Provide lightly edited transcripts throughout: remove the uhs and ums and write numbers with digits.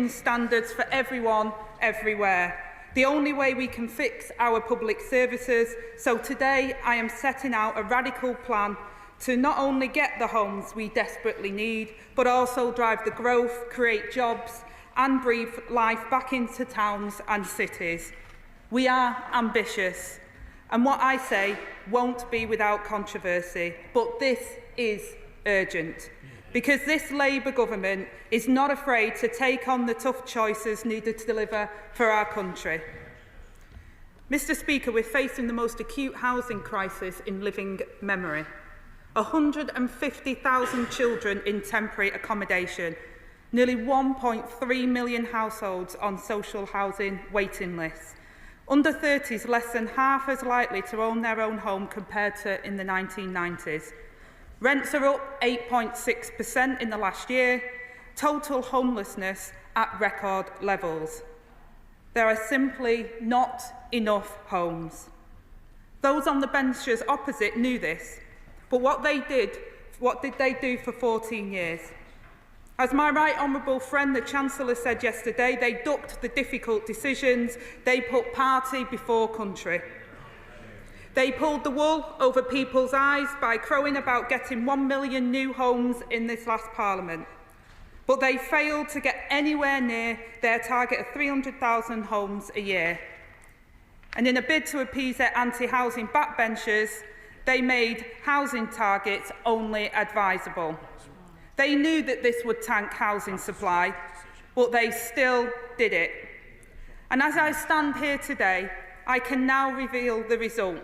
standards for everyone, everywhere. The only way we can fix our public services. So today I am setting out a radical plan to not only get the homes we desperately need, but also drive the growth, create jobs and breathe life back into towns and cities. We are ambitious, and what I say won't be without controversy, but this is urgent, because this Labour government is not afraid to take on the tough choices needed to deliver for our country. Mr. Speaker, we're facing the most acute housing crisis in living memory. 150,000 children in temporary accommodation, nearly 1.3 million households on social housing waiting lists. Under 30s less than half as likely to own their own home compared to in the 1990s. Rents are up 8.6% in the last year, total homelessness at record levels. There are simply not enough homes. Those on the benches opposite knew this, but what did they do for 14 years? As my right honourable friend, the Chancellor, said yesterday, they ducked the difficult decisions, they put party before country. They pulled the wool over people's eyes by crowing about getting 1 million new homes in this last Parliament. But they failed to get anywhere near their target of 300,000 homes a year. And in a bid to appease their anti-housing backbenchers, they made housing targets only advisable. They knew that this would tank housing supply, but they still did it. And as I stand here today, I can now reveal the result,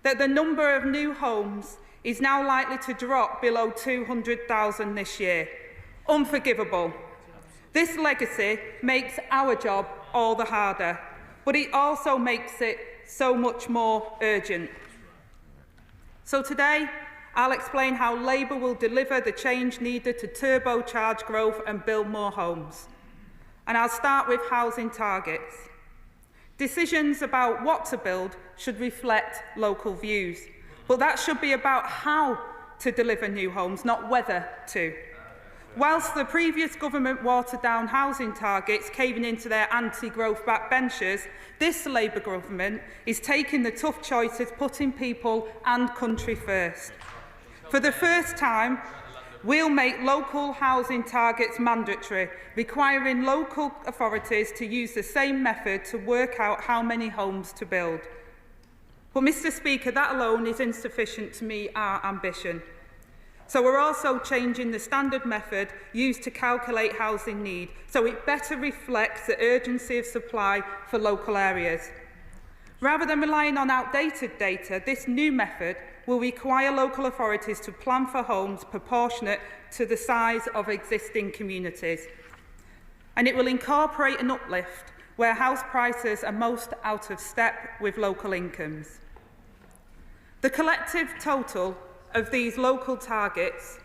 that the number of new homes is now likely to drop below 200,000 this year. Unforgivable. This legacy makes our job all the harder, but it also makes it so much more urgent. So today, I'll explain how Labour will deliver the change needed to turbocharge growth and build more homes. And I'll start with housing targets. Decisions about what to build should reflect local views, but that should be about how to deliver new homes, not whether to. Whilst the previous government watered down housing targets, caving into their anti-growth backbenchers, this Labour government is taking the tough choices, putting people and country first. For the first time, we'll make local housing targets mandatory, requiring local authorities to use the same method to work out how many homes to build. But, Mr. Speaker, that alone is insufficient to meet our ambition. So we're also changing the standard method used to calculate housing need, so it better reflects the urgency of supply for local areas. Rather than relying on outdated data, this new method will require local authorities to plan for homes proportionate to the size of existing communities. And it will incorporate an uplift where house prices are most out of step with local incomes. The collective total of these local targets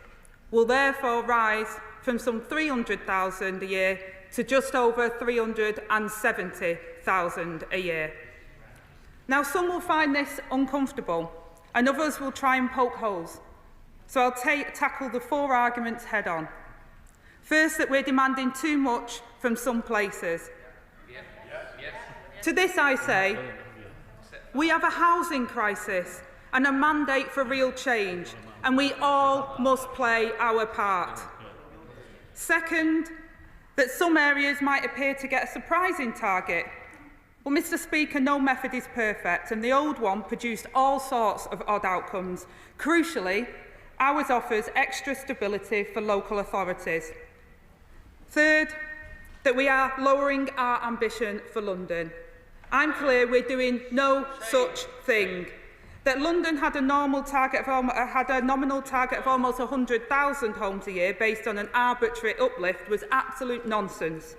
will therefore rise from some 300,000 a year to just over 370,000 a year. Now, some will find this uncomfortable, and others will try and poke holes. So I'll tackle the four arguments head on. First, that we're demanding too much from some places. To this I say, we have a housing crisis and a mandate for real change, and we all must play our part. Second, that some areas might appear to get a surprising target. Well, Mr. Speaker, no method is perfect, and the old one produced all sorts of odd outcomes. Crucially, ours offers extra stability for local authorities. Third, that we are lowering our ambition for London. I'm clear we're doing no such thing. That London had a nominal target of almost 100,000 homes a year based on an arbitrary uplift was absolute nonsense.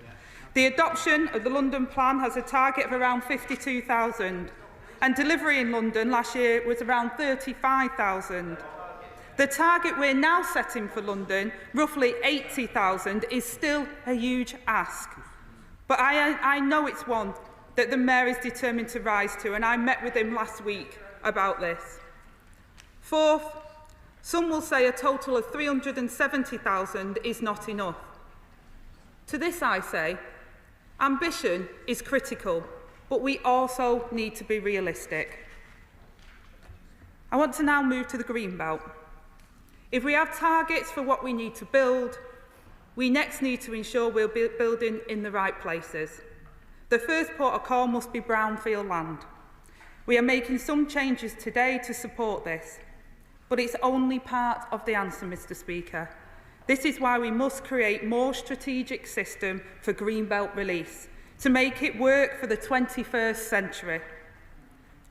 The adoption of the London plan has a target of around 52,000, and delivery in London last year was around 35,000. The target we're now setting for London, roughly 80,000, is still a huge ask. But I know it's one that the Mayor is determined to rise to, and I met with him last week about this. Fourth, some will say a total of 370,000 is not enough. To this I say, ambition is critical, but we also need to be realistic. I want to now move to the green belt. If we have targets for what we need to build, we next need to ensure we're building in the right places. The first port of call must be brownfield land. We are making some changes today to support this, but it's only part of the answer, Mr. Speaker. This is why we must create a more strategic system for greenbelt release to make it work for the 21st century.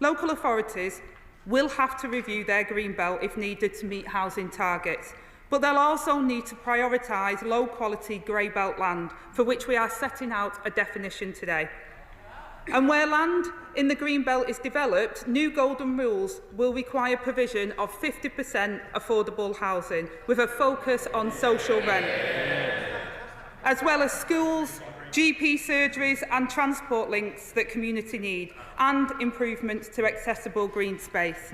Local authorities will have to review their greenbelt if needed to meet housing targets, but they'll also need to prioritise low-quality grey belt land, for which we are setting out a definition today. And where land in the green belt is developed, new golden rules will require provision of 50% affordable housing with a focus on social rent, as well as schools, GP surgeries and transport links that community need, and improvements to accessible green space.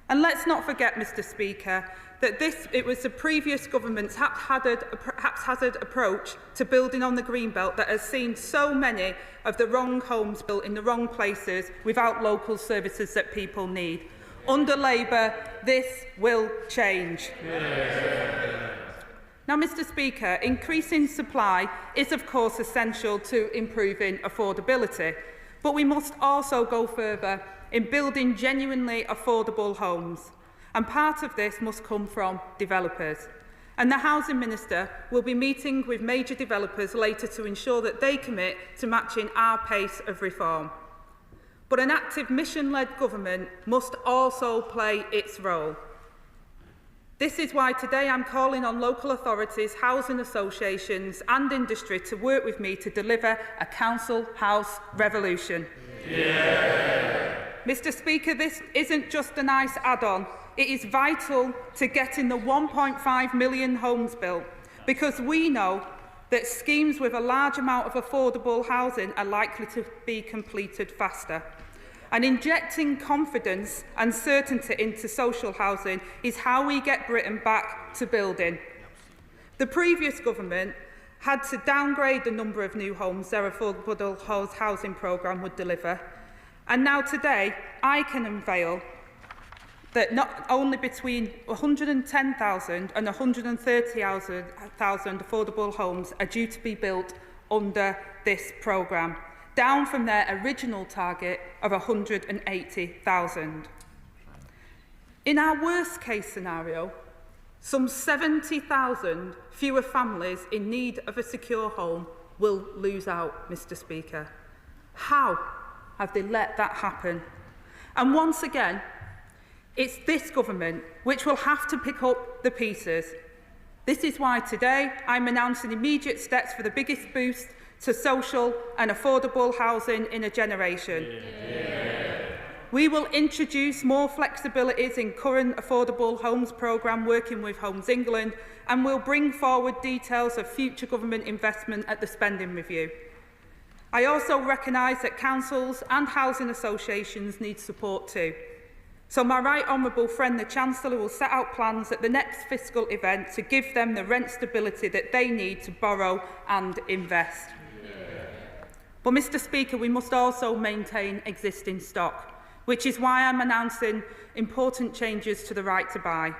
And let's not forget, Mr. Speaker, that it was the previous government's haphazard approach to building on the greenbelt that has seen so many of the wrong homes built in the wrong places without local services that people need. Under Labour, this will change. Now, Mr. Speaker, increasing supply is of course essential to improving affordability, but we must also go further in building genuinely affordable homes. And part of this must come from developers. And the Housing Minister will be meeting with major developers later to ensure that they commit to matching our pace of reform. But an active mission-led government must also play its role. This is why today I'm calling on local authorities, housing associations and industry to work with me to deliver a council house revolution. Yeah. Mr. Speaker, this isn't just a nice add-on. It is vital to getting the 1.5 million homes built, because we know that schemes with a large amount of affordable housing are likely to be completed faster. And injecting confidence and certainty into social housing is how we get Britain back to building. The previous government had to downgrade the number of new homes their affordable housing programme would deliver. And now today, I can unveil that not only between 110,000 and 130,000 affordable homes are due to be built under this programme, down from their original target of 180,000. In our worst case scenario, some 70,000 fewer families in need of a secure home will lose out, Mr. Speaker. How have they let that happen? And once again, it's this government which will have to pick up the pieces. This is why today I'm announcing immediate steps for the biggest boost to social and affordable housing in a generation. Yeah. We will introduce more flexibilities in current affordable homes programme working with Homes England, and will bring forward details of future government investment at the spending review. I also recognise that councils and housing associations need support too. So my right honourable friend, the Chancellor, will set out plans at the next fiscal event to give them the rent stability that they need to borrow and invest. Yeah. But, Mr. Speaker, we must also maintain existing stock, which is why I'm announcing important changes to the right to buy.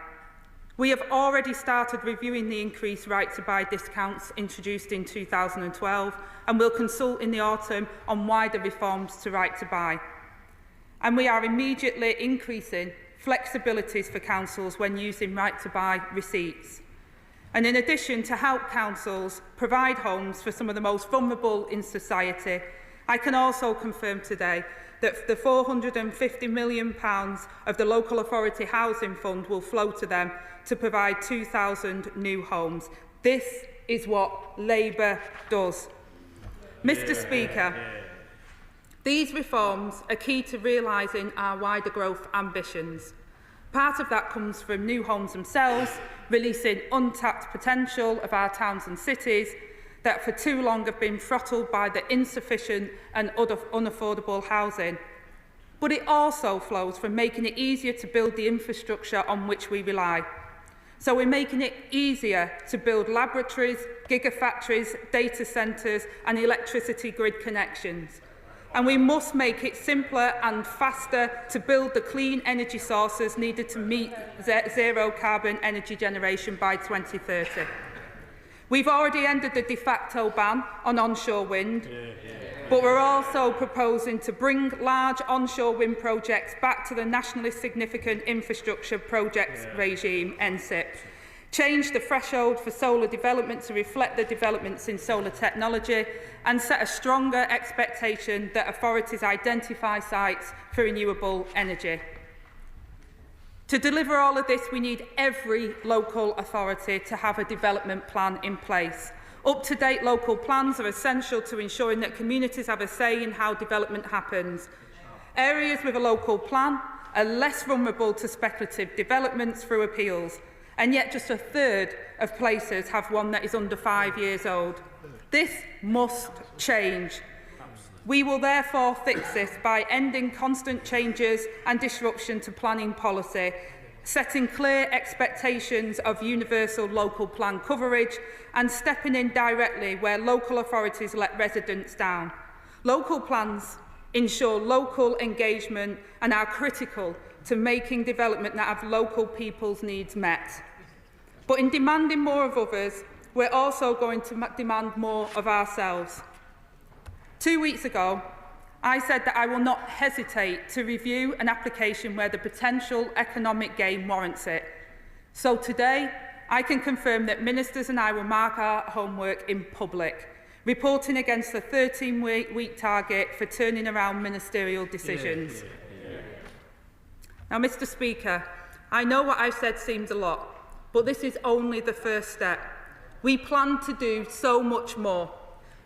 We have already started reviewing the increased right to buy discounts introduced in 2012, and will consult in the autumn on wider reforms to right to buy. And we are immediately increasing flexibilities for councils when using right-to-buy receipts. And in addition, to help councils provide homes for some of the most vulnerable in society, I can also confirm today that the £450 million of the Local Authority Housing Fund will flow to them to provide 2,000 new homes. This is what Labour does. Mr. Speaker, these reforms are key to realising our wider growth ambitions. Part of that comes from new homes themselves, releasing untapped potential of our towns and cities that for too long have been throttled by the insufficient and unaffordable housing. But it also flows from making it easier to build the infrastructure on which we rely. So we're making it easier to build laboratories, gigafactories, data centres and electricity grid connections. And we must make it simpler and faster to build the clean energy sources needed to meet zero carbon energy generation by 2030. We've already ended the de facto ban on onshore wind, but we're also proposing to bring large onshore wind projects back to the nationally significant infrastructure projects regime, NSIP, change the threshold for solar development to reflect the developments in solar technology, and set a stronger expectation that authorities identify sites for renewable energy. To deliver all of this, we need every local authority to have a development plan in place. Up-to-date local plans are essential to ensuring that communities have a say in how development happens. Areas with a local plan are less vulnerable to speculative developments through appeals, and yet just a third of places have one that is under 5 years old. This must change. We will therefore fix this by ending constant changes and disruption to planning policy, setting clear expectations of universal local plan coverage, and stepping in directly where local authorities let residents down. Local plans ensure local engagement and are critical to making development that have local people's needs met. But in demanding more of others, we're also going to demand more of ourselves. 2 weeks ago, I said that I will not hesitate to review an application where the potential economic gain warrants it. So today, I can confirm that ministers and I will mark our homework in public, reporting against the 13-week target for turning around ministerial decisions. Now, Mr. Speaker, I know what I've said seems a lot, but this is only the first step. We plan to do so much more.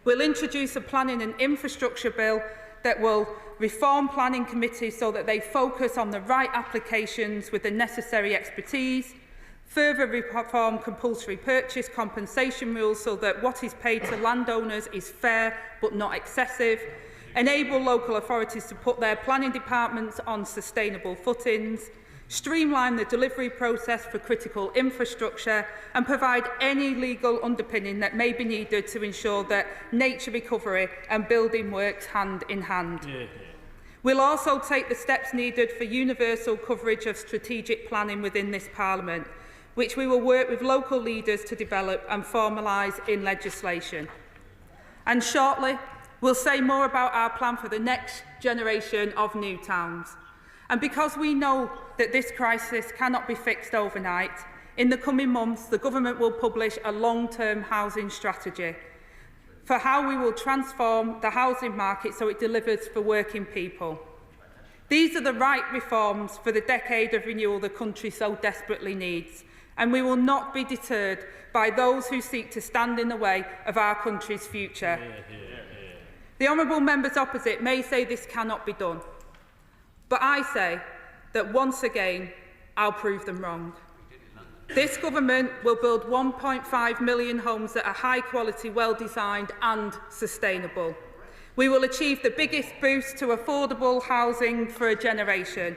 We'll introduce a planning and infrastructure bill that will reform planning committees so that they focus on the right applications with the necessary expertise, further reform compulsory purchase compensation rules so that what is paid to landowners is fair but not excessive, enable local authorities to put their planning departments on sustainable footings, streamline the delivery process for critical infrastructure, and provide any legal underpinning that may be needed to ensure that nature recovery and building works hand in hand. We'll also take the steps needed for universal coverage of strategic planning within this Parliament, which we will work with local leaders to develop and formalise in legislation. And shortly, we'll say more about our plan for the next generation of new towns. And because we know that this crisis cannot be fixed overnight, in the coming months, the Government will publish a long-term housing strategy for how we will transform the housing market so it delivers for working people. These are the right reforms for the decade of renewal the country so desperately needs, and we will not be deterred by those who seek to stand in the way of our country's future. The honourable members opposite may say this cannot be done, but I say that once again, I'll prove them wrong. This Government will build 1.5 million homes that are high quality, well designed and sustainable. We will achieve the biggest boost to affordable housing for a generation,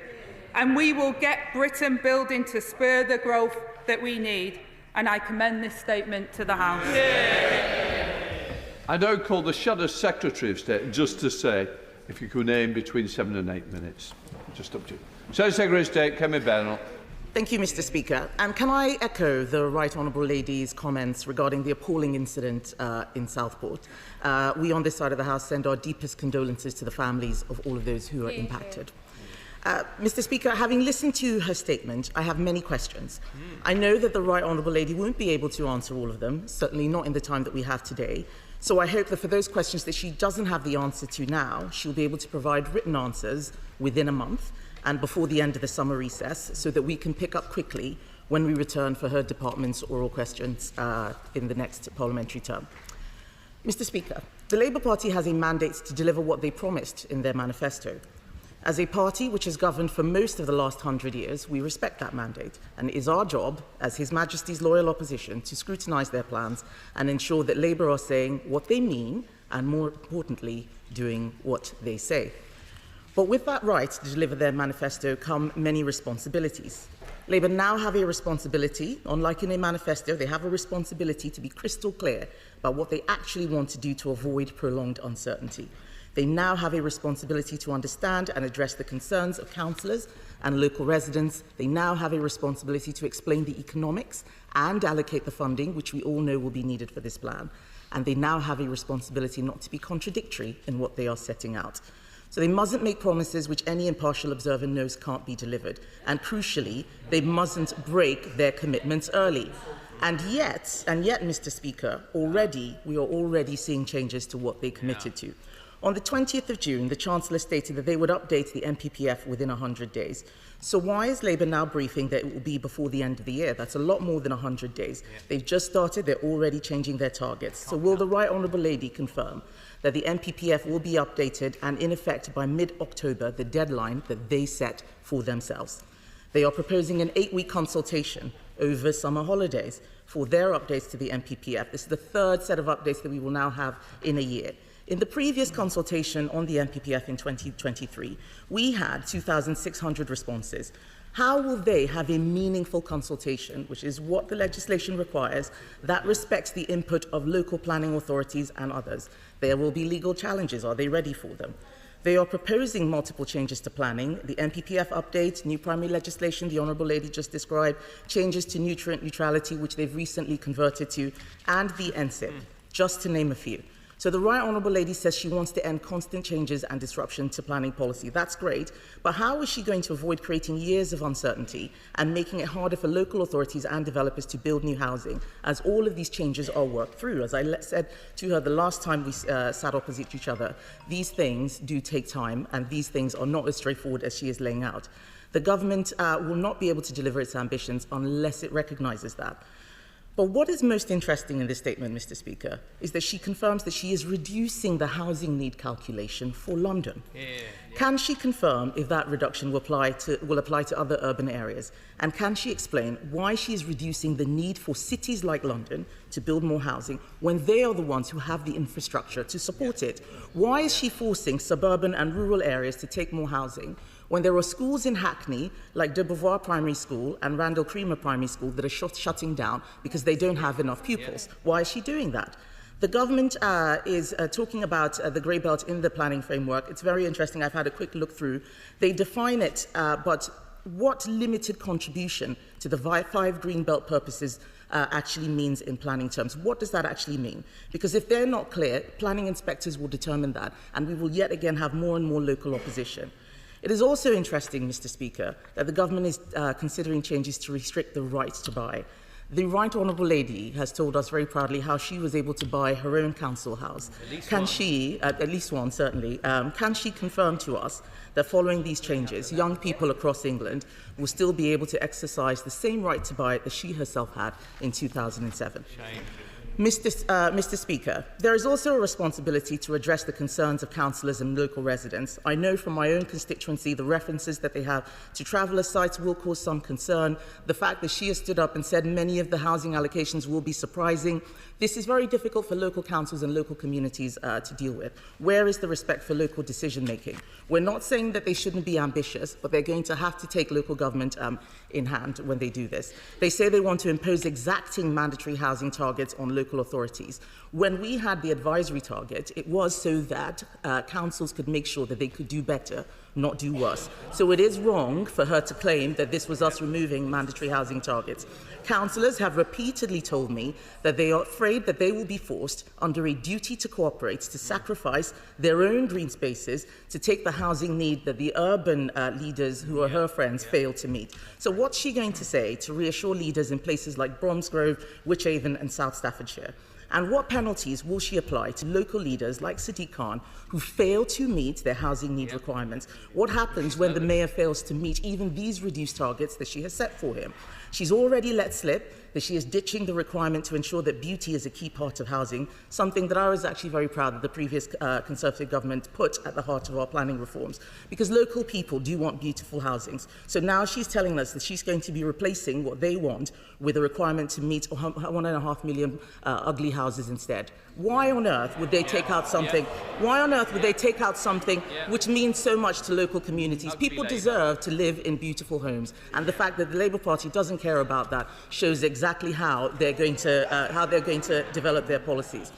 and we will get Britain building to spur the growth that we need. And I commend this statement to the House. I now call the Shadow Secretary of State just to say if you could name between 7 and 8 minutes. Just up to you. Shadow Secretary of State, Kemi Bennell. Thank you, Mr. Speaker. And can I echo the Right Honourable Lady's comments regarding the appalling incident in Southport? We on this side of the House send our deepest condolences to the families of all of those who are impacted. Mr. Speaker, having listened to her statement, I have many questions. I know that the Right Honourable Lady won't be able to answer all of them, certainly not in the time that we have today. So I hope that for those questions that she doesn't have the answer to now, she'll be able to provide written answers within a month and before the end of the summer recess so that we can pick up quickly when we return for her department's oral questions in the next parliamentary term. Mr. Speaker, the Labour Party has a mandate to deliver what they promised in their manifesto. As a party which has governed for most of the last 100 years, we respect that mandate, and it is our job, as His Majesty's loyal opposition, to scrutinise their plans and ensure that Labour are saying what they mean and, more importantly, doing what they say. But with that right to deliver their manifesto come many responsibilities. Labour now have a responsibility, unlike in a manifesto, they have a responsibility to be crystal clear about what they actually want to do to avoid prolonged uncertainty. They now have a responsibility to understand and address the concerns of councillors and local residents. They now have a responsibility to explain the economics and allocate the funding, which we all know will be needed for this plan. And they now have a responsibility not to be contradictory in what they are setting out. So they mustn't make promises which any impartial observer knows can't be delivered. And crucially, they mustn't break their commitments early. And yet, Mr. Speaker, we are already seeing changes to what they committed to. On the 20th of June, the Chancellor stated that they would update the MPPF within 100 days. So why is Labour now briefing that it will be before the end of the year? That's a lot more than 100 days. They've just started, they're already changing their targets. So will the Right Honourable Lady confirm that the MPPF will be updated and in effect by mid-October, the deadline that they set for themselves? They are proposing an 8-week consultation over summer holidays for their updates to the MPPF. This is the third set of updates that we will now have in a year. In the previous consultation on the MPPF in 2023, we had 2,600 responses. How will they have a meaningful consultation, which is what the legislation requires, that respects the input of local planning authorities and others? There will be legal challenges. Are they ready for them? They are proposing multiple changes to planning, the MPPF update, new primary legislation, the Honourable Lady just described, changes to nutrient neutrality, which they've recently converted to, and the NSIP, just to name a few. So the Right Honourable Lady says she wants to end constant changes and disruption to planning policy. That's great, but how is she going to avoid creating years of uncertainty and making it harder for local authorities and developers to build new housing as all of these changes are worked through? As I said to her the last time we sat opposite each other, these things do take time and these things are not as straightforward as she is laying out. The government will not be able to deliver its ambitions unless it recognises that. But what is most interesting in this statement, Mr. Speaker, is that she confirms that she is reducing the housing need calculation for London. Can she confirm if that reduction will apply to other urban areas? And can she explain why she is reducing the need for cities like London to build more housing when they are the ones who have the infrastructure to support it? Why is she forcing suburban and rural areas to take more housing when there are schools in Hackney, like de Beauvoir Primary School and Randall Creamer Primary School, that are shutting down because they don't have enough pupils? Why is she doing that? The government is talking about the grey belt in the planning framework. It's very interesting. I've had a quick look through. They define it, but what limited contribution to the 5 green belt purposes actually means in planning terms. What does that actually mean? Because if they're not clear, planning inspectors will determine that, and we will yet again have more and more local opposition. It is also interesting, Mr. Speaker, that the government is considering changes to restrict the right to buy. The Right Honourable Lady has told us very proudly how she was able to buy her own council house. Can she, at least one certainly, can she confirm to us that following these changes, young people across England will still be able to exercise the same right to buy that she herself had in 2007? Mr. Speaker, there is also a responsibility to address the concerns of councillors and local residents. I know from my own constituency the references that they have to traveller sites will cause some concern. The fact that she has stood up and said many of the housing allocations will be surprising. This is very difficult for local councils and local communities to deal with. Where is the respect for local decision making? We're not saying that they shouldn't be ambitious, but they're going to have to take local government in hand when they do this. They say they want to impose exacting mandatory housing targets on local authorities. When we had the advisory target, it was so that councils could make sure that they could do better, not do worse. So it is wrong for her to claim that this was us removing mandatory housing targets. Councillors have repeatedly told me that they are afraid that they will be forced, under a duty to cooperate, to sacrifice their own green spaces to take the housing need that the urban leaders who are her friends fail to meet. So what's she going to say to reassure leaders in places like Bromsgrove, Wychavon and South Staffordshire? And what penalties will she apply to local leaders like Sadiq Khan who fail to meet their housing need requirements? What happens when the mayor fails to meet even these reduced targets that she has set for him? She's already let slip that she is ditching the requirement to ensure that beauty is a key part of housing, something that I was actually very proud that the previous Conservative government put at the heart of our planning reforms, because local people do want beautiful housings. So now she's telling us that she's going to be replacing what they want with a requirement to meet 1.5 million ugly houses instead. Why on earth would they take out something? Why on earth would they take out something which means so much to local communities? People deserve to live in beautiful homes, and the fact that the Labour Party doesn't care about that shows exactly how they're going to develop their policies.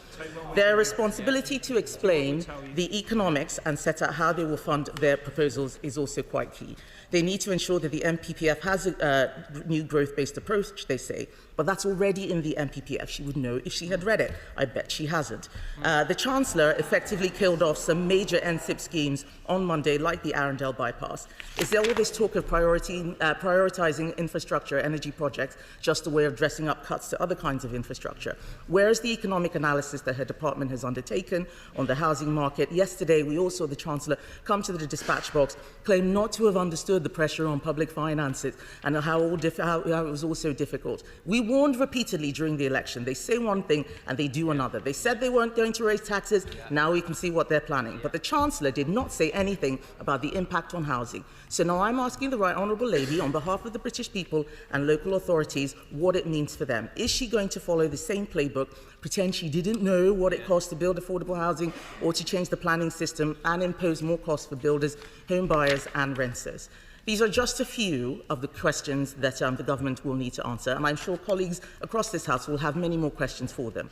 Their responsibility to explain the economics and set out how they will fund their proposals is also quite key. They need to ensure that the MPPF has a new growth-based approach, they say, but that's already in the MPPF. She would know if she had read it. I bet she hasn't. The Chancellor effectively killed off some major NSIP schemes on Monday, like the Arundel bypass. Is there all this talk of prioritising infrastructure, energy projects, just a way of dressing up cuts to other kinds of infrastructure? Where is the economic analysis that her department has undertaken on the housing market? Yesterday, we all saw the Chancellor come to the dispatch box, claim not to have understood the pressure on public finances and how it was also difficult. We warned repeatedly during the election. They say one thing and they do another. They said they weren't going to raise taxes. Now we can see what they're planning. But the Chancellor did not say anything about the impact on housing. So now I'm asking the Right Honourable Lady, on behalf of the British people and local authorities, what it means for them. Is she going to follow the same playbook, pretend she didn't know what it costs to build affordable housing, or to change the planning system and impose more costs for builders, home buyers and renters? These are just a few of the questions that the government will need to answer, and I'm sure colleagues across this House will have many more questions for them.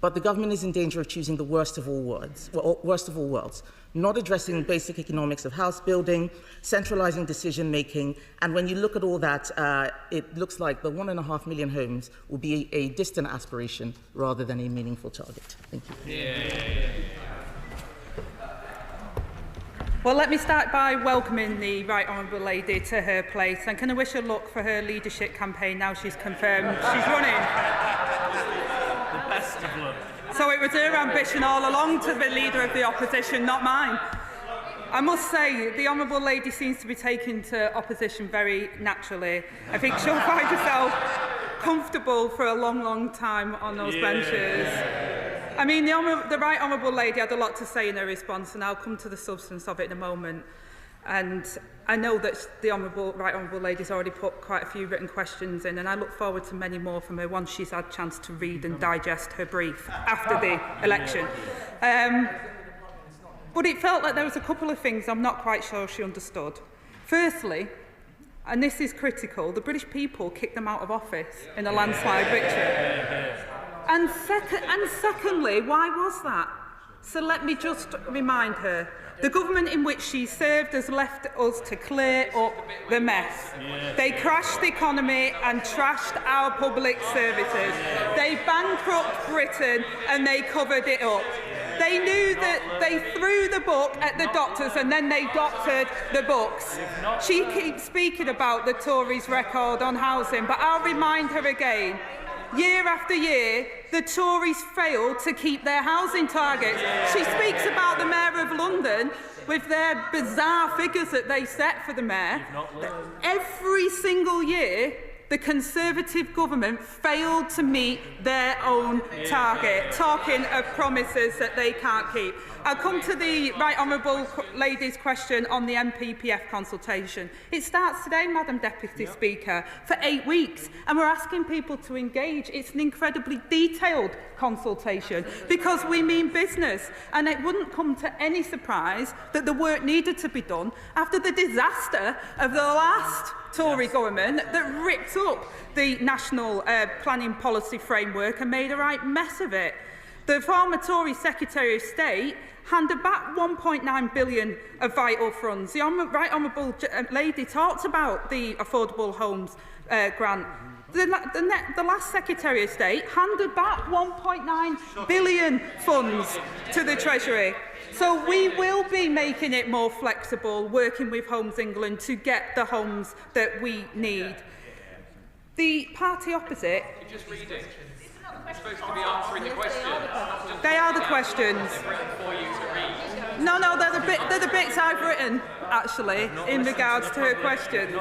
But the government is in danger of choosing the worst of all worlds, not addressing basic economics of house building, centralising decision-making, and when you look at all that, it looks like the 1.5 million homes will be a distant aspiration rather than a meaningful target. Thank you. Well, let me start by welcoming the Right Honourable Lady to her place, and can I wish her luck for her leadership campaign now she's confirmed she's running. The best of luck. So it was her ambition all along to be leader of the opposition, not mine. I must say, the Honourable Lady seems to be taking to opposition very naturally. I think she'll find herself comfortable for a long, long time on those benches. I mean, the Right Honourable Lady had a lot to say in her response, and I'll come to the substance of it in a moment. And I know that the Right Honourable Lady's already put quite a few written questions in, and I look forward to many more from her once she's had a chance to read and digest her brief after the election. But it felt like there was a couple of things I'm not quite sure she understood. Firstly, and this is critical, the British people kicked them out of office in a landslide victory. And secondly, why was that? So let me just remind her. The government in which she served has left us to clear up the mess. They crashed the economy and trashed our public services. They bankrupted Britain and they covered it up. They knew that they threw the book at the doctors and then they doctored the books. She keeps speaking about the Tories' record on housing, but I'll remind her again. Year after year, the Tories failed to keep their housing targets. She speaks about the Mayor of London with their bizarre figures that they set for the Mayor. Every single year, the Conservative government failed to meet their own target, talking of promises that they can't keep. I'll come to the Right Honourable Lady's question on the MPPF consultation. It starts today, Madam Deputy Speaker, for 8 weeks, and we're asking people to engage. It's an incredibly detailed consultation because we mean business, and it wouldn't come to any surprise that the work needed to be done after the disaster of the last Tory government that ripped up the National Planning Policy Framework and made a right mess of it. The former Tory Secretary of State handed back 1.9 billion of vital funds. The Right Honourable Lady talked about the Affordable Homes grant. The last Secretary of State handed back 1.9 billion funds to the Treasury. So we will be making it more flexible, working with Homes England to get the homes that we need. The party opposite... supposed to be answering the questions. They are the questions. No, they're the bits I've written, actually, in regards to her questions.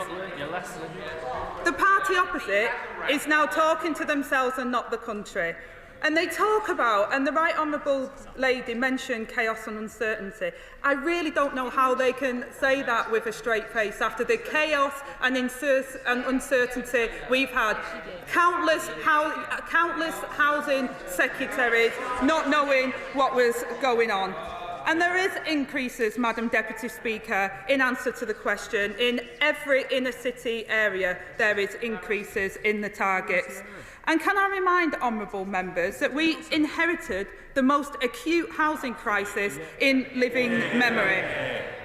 The party opposite is now talking to themselves and not the country. And they talk about, and the Right Honourable Lady mentioned chaos and uncertainty. I really don't know how they can say that with a straight face after the chaos and uncertainty we've had. Countless housing secretaries not knowing what was going on. And there is increases, Madam Deputy Speaker, in answer to the question. In every inner city area, there is increases in the targets. And can I remind honourable members that we inherited the most acute housing crisis in living memory.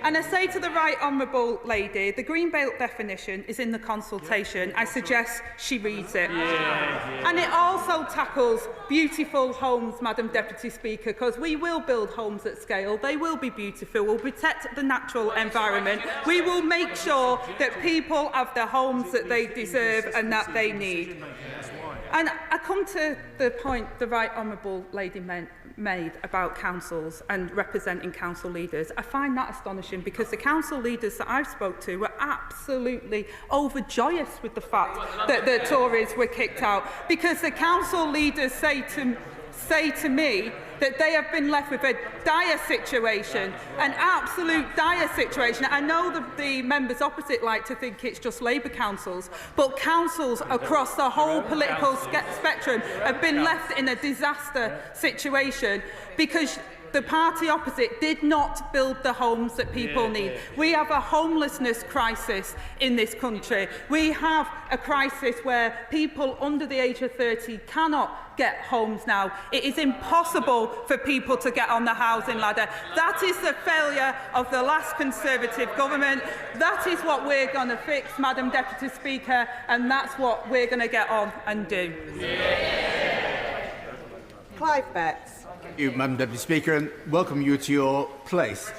And I say to the Right Honourable Lady, the Greenbelt definition is in the consultation. I suggest she reads it. And it also tackles beautiful homes, Madam Deputy Speaker, because we will build homes at scale. They will be beautiful. We'll protect the natural environment. We will make sure that people have the homes that they deserve and that they need. And I come to the point the Right Honourable Lady made about councils and representing council leaders. I find that astonishing because the council leaders that I've spoke to were absolutely overjoyous with the fact that the Tories were kicked out, because the council leaders say to me that they have been left with a dire situation, an absolute dire situation. I know the members opposite like to think it's just Labour councils, but councils across the whole political spectrum have been left in a disaster situation because the party opposite did not build the homes that people need. We have a homelessness crisis in this country. We have a crisis where people under the age of 30 cannot get homes now. It is impossible for people to get on the housing ladder. That is the failure of the last Conservative government. That is what we're going to fix, Madam Deputy Speaker, and that's what we're going to get on and do. Clive Betts. Thank you, Madam Deputy Speaker, and welcome you to your place.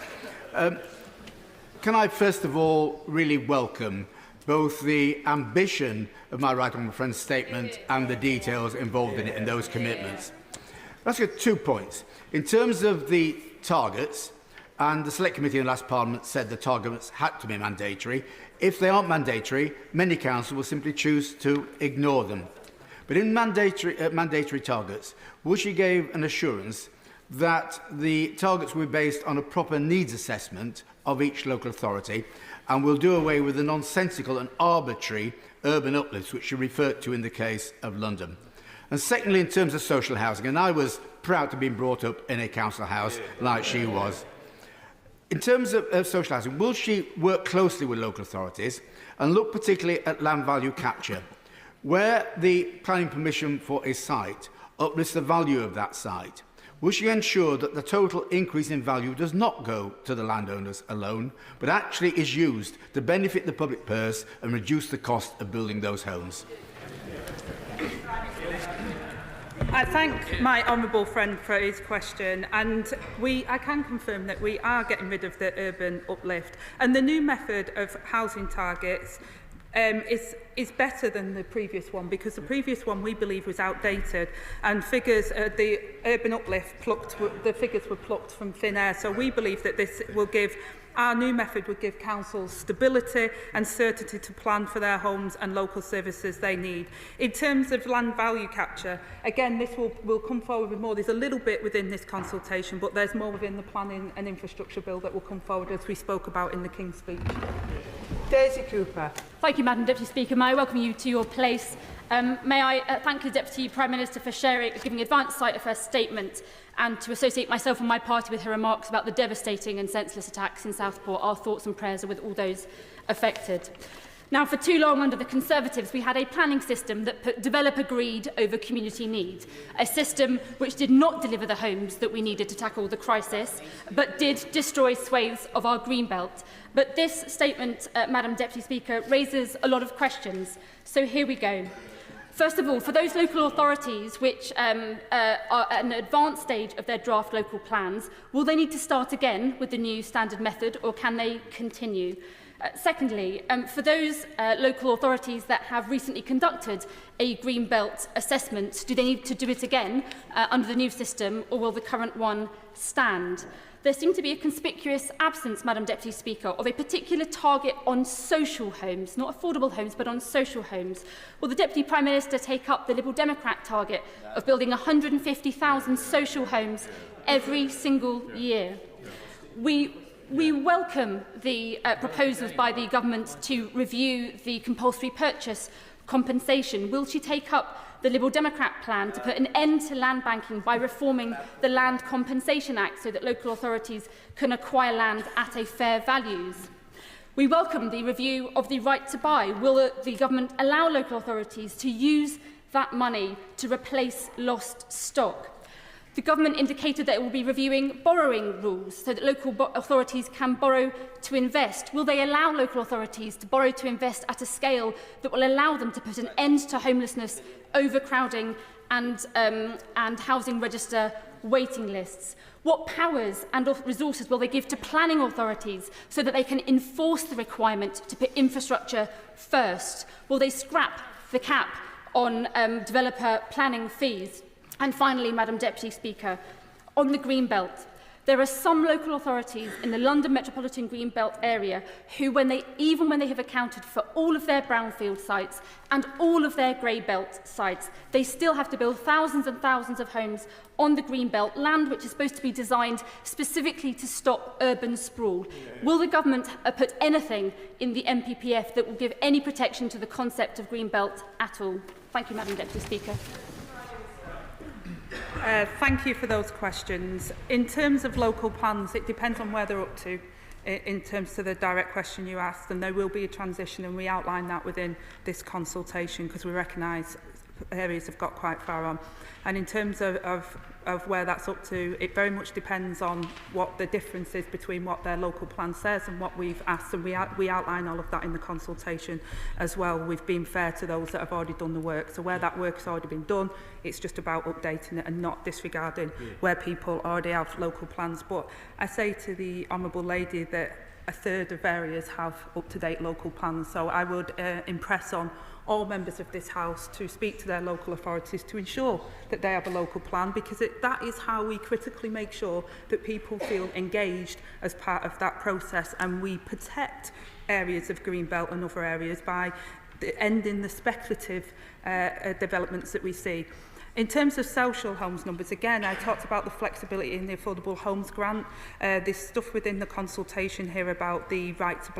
Can I first of all really welcome both the ambition of my right honourable friend's statement and the details involved in it and those commitments. Let's get 2 points. In terms of the targets, and the Select Committee in the last Parliament said the targets had to be mandatory. If they aren't mandatory, many councils will simply choose to ignore them. But in mandatory targets, Bush gave an assurance that the targets were based on a proper needs assessment of each local authority and will do away with the nonsensical and arbitrary urban uplifts which she referred to in the case of London. And secondly, in terms of social housing, and I was proud to be brought up in a council house like she was. In terms of social housing, will she work closely with local authorities and look particularly at land value capture? Where the planning permission for a site uplifts the value of that site, will she ensure that the total increase in value does not go to the landowners alone, but actually is used to benefit the public purse and reduce the cost of building those homes? I thank my honourable friend for his question, and I can confirm that we are getting rid of the urban uplift, and the new method of housing targets is better than the previous one, because the previous one we believe was outdated and figures the urban uplift the figures were plucked from thin air. So we believe that our new method would give councils stability and certainty to plan for their homes and local services they need. In terms of land value capture, again, this will come forward with more. There's a little bit within this consultation, but there's more within the planning and infrastructure bill that will come forward, as we spoke about in the King's speech. Daisy Cooper. Thank you, Madam Deputy Speaker. May I welcome you to your place. May I thank the Deputy Prime Minister for giving advance sight of her statement, and to associate myself and my party with her remarks about the devastating and senseless attacks in Southport. Our thoughts and prayers are with all those affected. Now, for too long under the Conservatives, we had a planning system that put developer greed over community need, a system which did not deliver the homes that we needed to tackle the crisis, but did destroy swathes of our greenbelt. But this statement, Madam Deputy Speaker, raises a lot of questions. So here we go. First of all, for those local authorities which are at an advanced stage of their draft local plans, will they need to start again with the new standard method, or can they continue? Secondly, for those local authorities that have recently conducted a Greenbelt assessment, do they need to do it again under the new system, or will the current one stand? There seemed to be a conspicuous absence, Madam Deputy Speaker, of a particular target on social homes, not affordable homes, but on social homes. Will the Deputy Prime Minister take up the Liberal Democrat target of building 150,000 social homes every single year? We welcome the proposals by the government to review the compulsory purchase compensation. Will she take up the Liberal Democrat plan to put an end to land banking by reforming the Land Compensation Act so that local authorities can acquire land at a fair value? We welcome the review of the right to buy. Will the government allow local authorities to use that money to replace lost stock? The government indicated that it will be reviewing borrowing rules so that local authorities can borrow to invest. Will they allow local authorities to borrow to invest at a scale that will allow them to put an end to homelessness, overcrowding and housing register waiting lists? What powers and resources will they give to planning authorities so that they can enforce the requirement to put infrastructure first? Will they scrap the cap on developer planning fees? And finally, Madam Deputy Speaker, on the Greenbelt, there are some local authorities in the London Metropolitan Greenbelt area who, even when they have accounted for all of their brownfield sites and all of their grey belt sites, they still have to build thousands and thousands of homes on the Greenbelt, land which is supposed to be designed specifically to stop urban sprawl. Will the government put anything in the MPPF that will give any protection to the concept of Greenbelt at all? Thank you, Madam Deputy Speaker. Thank you for those questions. In terms of local plans, it depends on where they're up to in terms of the direct question you asked, and there will be a transition, and we outline that within this consultation because we recognise areas have got quite far on. And in terms of where that's up to, it very much depends on what the difference is between what their local plan says and what we've asked, and we outline all of that in the consultation as well. We've been fair to those that have already done the work, so where that work has already been done, it's just about updating it and not disregarding where people already have local plans. But I say to the Honourable Lady that a third of areas have up-to-date local plans, so I would impress on all members of this House to speak to their local authorities to ensure that they have a local plan, because that is how we critically make sure that people feel engaged as part of that process, and we protect areas of Greenbelt and other areas by ending the speculative developments that we see. In terms of social homes numbers, again, I talked about the flexibility in the Affordable Homes Grant. There's stuff within the consultation here about the right to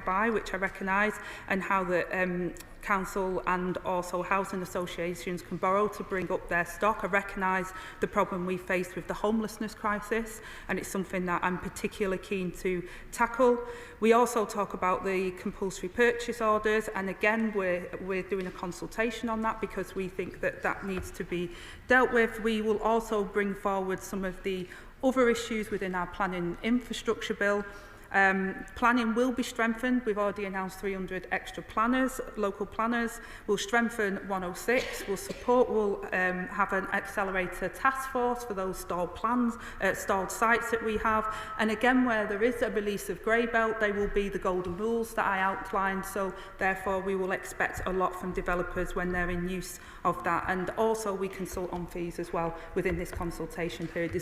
buy, which I recognise, and how the council and also housing associations can borrow to bring up their stock. I recognise the problem we face with the homelessness crisis, and it's something that I'm particularly keen to tackle. We also talk about the compulsory purchase orders, and again we're doing a consultation on that because we think that that needs to be dealt with. We will also bring forward some of the other issues within our planning infrastructure bill. Planning will be strengthened. We've already announced 300 extra planners, local planners. We'll strengthen 106. We'll have an accelerator task force for those stalled plans, stalled sites that we have. And again, where there is a release of grey belt, they will be the golden rules that I outlined. So therefore, we will expect a lot from developers when they're in use of that. And also, we consult on fees as well within this consultation period.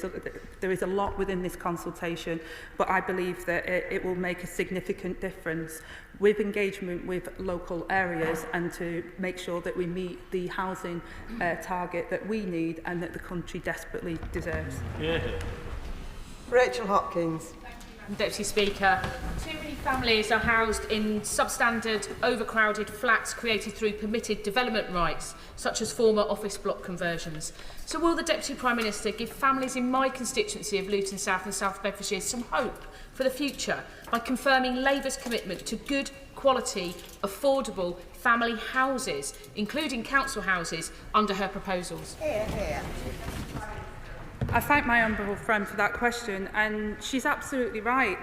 There is a lot within this consultation, but I believe that it will make a significant difference with engagement with local areas and to make sure that we meet the housing target that we need and that the country desperately deserves. Rachel Hopkins. Deputy Speaker, too many families are housed in substandard, overcrowded flats created through permitted development rights, such as former office block conversions. So will the Deputy Prime Minister give families in my constituency of Luton South and South Bedfordshire some hope for the future by confirming Labour's commitment to good quality, affordable family houses, including council houses, under her proposals? I thank my honourable friend for that question, and she's absolutely right.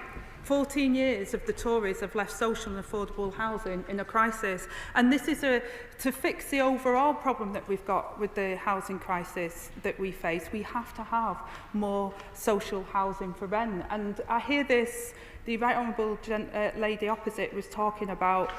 14 years of the Tories have left social and affordable housing in a crisis. And this is to fix the overall problem that we've got with the housing crisis that we face. We have to have more social housing for rent. And I hear this, the Right Honourable lady opposite was talking about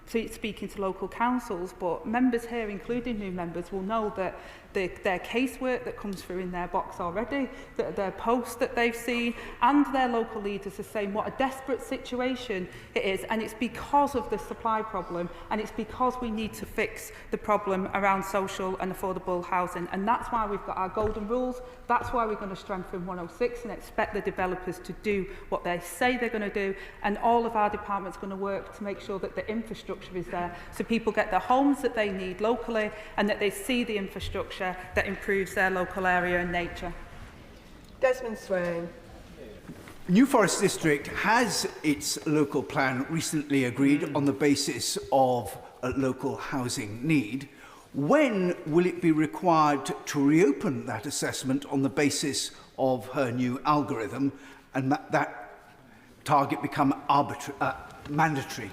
speaking to local councils, but members here, including new members, will know that their casework that comes through in their box already, their posts that they've seen, and their local leaders are saying what a desperate situation it is, and it's because of the supply problem, and it's because we need to fix the problem around social and affordable housing, and that's why we've got our golden rules. That's why we're going to strengthen 106 and expect the developers to do what they say they're going to do, and all of our departments are going to work to make sure that the infrastructure is there so people get the homes that they need locally and that they see the infrastructure that improves their local area and nature. Desmond Swain. New Forest District has its local plan recently agreed on the basis of a local housing need. When will it be required to reopen that assessment on the basis of her new algorithm and that target become mandatory?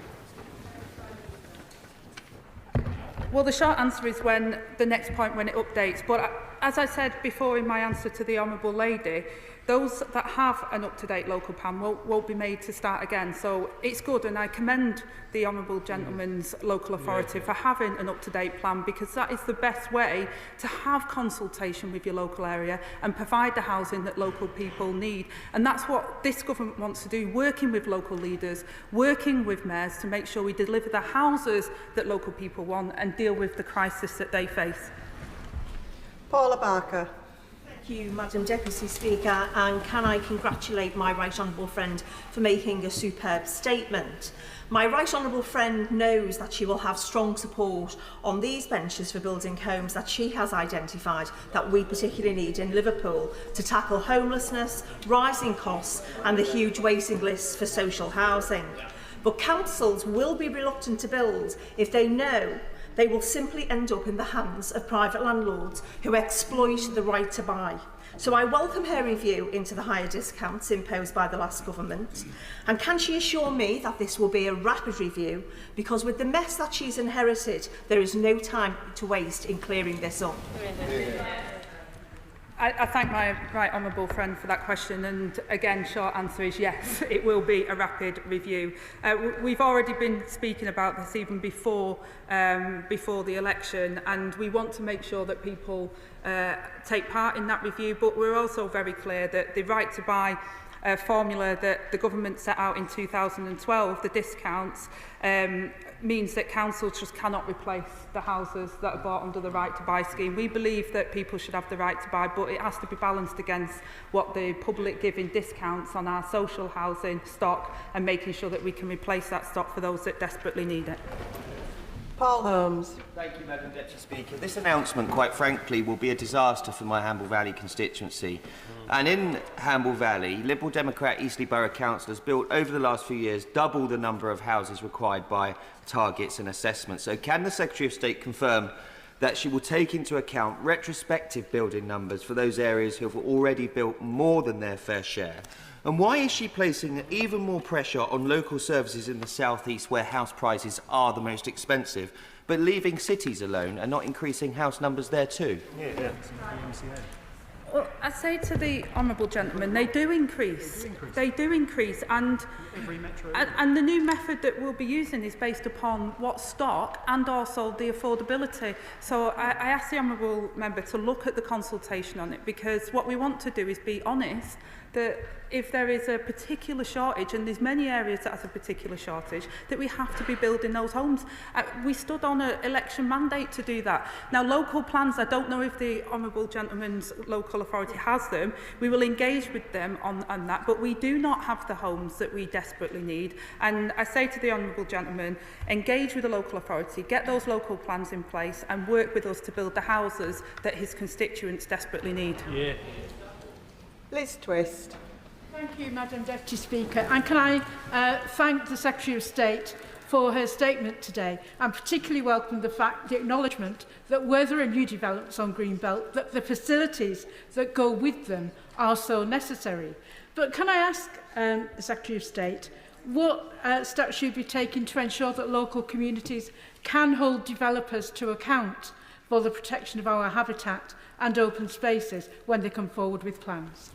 Well, the short answer is when the next point when it updates. But as I said before in my answer to the Honourable Lady, those that have an up-to-date local plan won't be made to start again. So it's good, and I commend the Honourable Gentleman's local authority for having an up-to-date plan, because that is the best way to have consultation with your local area and provide the housing that local people need. And that's what this government wants to do, working with local leaders, working with mayors to make sure we deliver the houses that local people want and deal with the crisis that they face. Paula Barker. Thank you, Madam Deputy Speaker, and can I congratulate my Right Honourable friend for making a superb statement. My Right Honourable friend knows that she will have strong support on these benches for building homes that she has identified that we particularly need in Liverpool to tackle homelessness, rising costs and the huge waiting lists for social housing. But councils will be reluctant to build if they know they will simply end up in the hands of private landlords who exploit the right to buy. So I welcome her review into the higher discounts imposed by the last government. And can she assure me that this will be a rapid review? Because with the mess that she's inherited, there is no time to waste in clearing this up. I thank my right honourable friend for that question, and again, short answer is yes, it will be a rapid review. We've already been speaking about this even before the election, and we want to make sure that people take part in that review, but we're also very clear that the right to buy formula that the government set out in 2012, the discounts, means that councils just cannot replace the houses that are bought under the right to buy scheme. We believe that people should have the right to buy, but it has to be balanced against what the public give in discounts on our social housing stock and making sure that we can replace that stock for those that desperately need it. Paul Holmes. Thank you, Madam Deputy Speaker. This announcement, quite frankly, will be a disaster for my Hamble Valley constituency. And in Hamble Valley, Liberal Democrat Eastleigh Borough councillors built over the last few years double the number of houses required by targets and assessments. So can the Secretary of State confirm that she will take into account retrospective building numbers for those areas who have already built more than their fair share? And why is she placing even more pressure on local services in the South East where house prices are the most expensive, but leaving cities alone and not increasing house numbers there too? Well, I say to the honourable gentleman, they do increase. They do increase, and the new method that we'll be using is based upon what stock and also the affordability. So I ask the honourable member to look at the consultation on it, because what we want to do is be honest that if there is a particular shortage, and there's many areas that has a particular shortage, that we have to be building those homes. We stood on an election mandate to do that. Now, local plans, I don't know if the honourable gentleman's local authority has them. We will engage with them on that, but we do not have the homes that we desperately need. And I say to the honourable gentleman, engage with the local authority, get those local plans in place and work with us to build the houses that his constituents desperately need. Yeah. Liz Twist. Thank you, Madam Deputy Speaker. And can I thank the Secretary of State for her statement today, and particularly welcome the acknowledgement that where there are new developments on Greenbelt, that the facilities that go with them are so necessary. But can I ask the Secretary of State what steps should be taken to ensure that local communities can hold developers to account for the protection of our habitat and open spaces when they come forward with plans?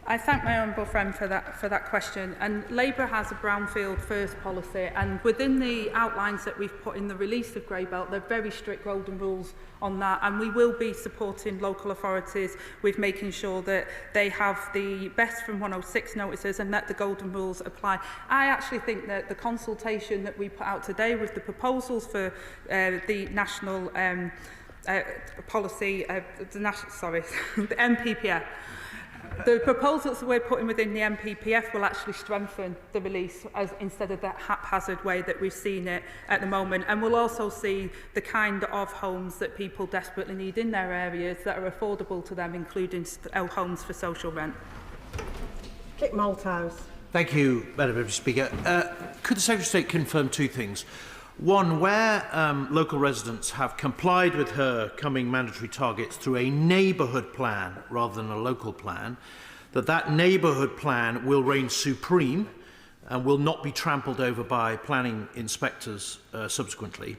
I thank my honourable friend for that question. And Labour has a brownfield first policy, and within the outlines that we've put in the release of Greybelt, there are very strict golden rules on that, and we will be supporting local authorities with making sure that they have the best from 106 notices and that the golden rules apply. I actually think that the consultation that we put out today with the proposals for the national policy, the MPPF, the proposals that we're putting within the MPPF will actually strengthen the release instead of that haphazard way that we've seen it at the moment. And we'll also see the kind of homes that people desperately need in their areas that are affordable to them, including homes for social rent. Kit Malthouse. Thank you, Madam Deputy Speaker. Could the Secretary of State confirm two things? One, where local residents have complied with her coming mandatory targets through a neighbourhood plan rather than a local plan, that neighbourhood plan will reign supreme and will not be trampled over by planning inspectors subsequently.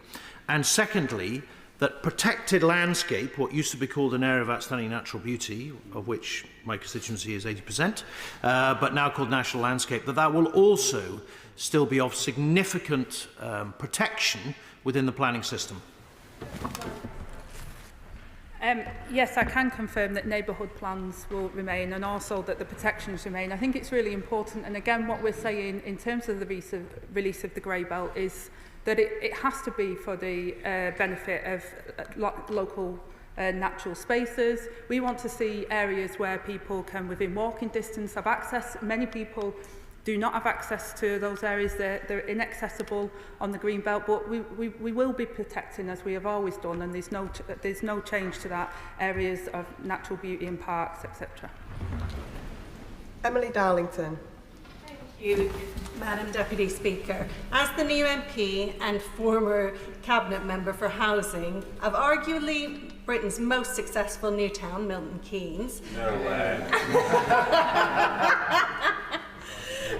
And secondly, that protected landscape, what used to be called an area of outstanding natural beauty, of which my constituency is 80%, but now called national landscape, that will also still be of significant protection within the planning system. Yes, I can confirm that neighbourhood plans will remain and also that the protections remain. I think it's really important, and again what we're saying in terms of the release of the Greybelt is that it has to be for the benefit of local natural spaces. We want to see areas where people can, within walking distance, have access. Many people do not have access to those areas. They're inaccessible on the Greenbelt, but we will be protecting, as we have always done, and there's no change to that, areas of natural beauty and parks, etc. Emily Darlington. Thank you, Madam Deputy Speaker. As the new MP and former Cabinet Member for Housing of arguably Britain's most successful new town, Milton Keynes. No way.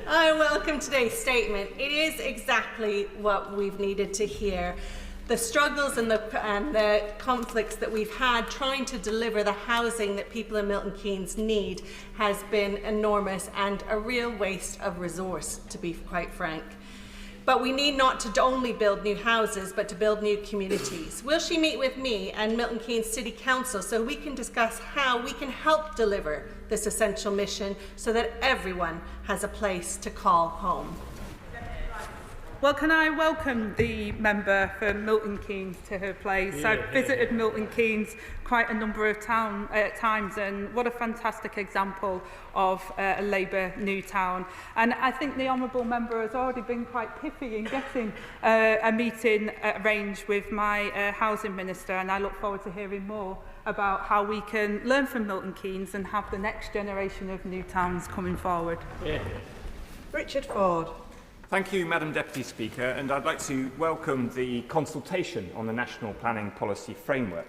I welcome today's statement. It is exactly what we've needed to hear. The struggles and the conflicts that we've had trying to deliver the housing that people in Milton Keynes need has been enormous and a real waste of resource, to be quite frank. But we need not to only build new houses, but to build new communities. Will she meet with me and Milton Keynes City Council so we can discuss how we can help deliver this essential mission so that everyone has a place to call home? Well, can I welcome the member for Milton Keynes to her place? I've visited Milton Keynes quite a number of times, and what a fantastic example of a Labour new town. And I think the honourable member has already been quite pithy in getting a meeting arranged with my housing minister, and I look forward to hearing more about how we can learn from Milton Keynes and have the next generation of new towns coming forward. Richard Ford. Thank you, Madam Deputy Speaker, and I'd like to welcome the consultation on the National Planning Policy Framework.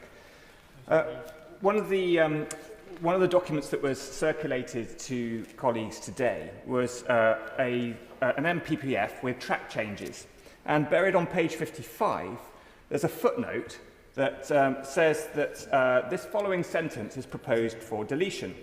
One of the documents that was circulated to colleagues today was an MPPF with track changes, and buried on page 55 there's a footnote that says that this following sentence is proposed for deletion.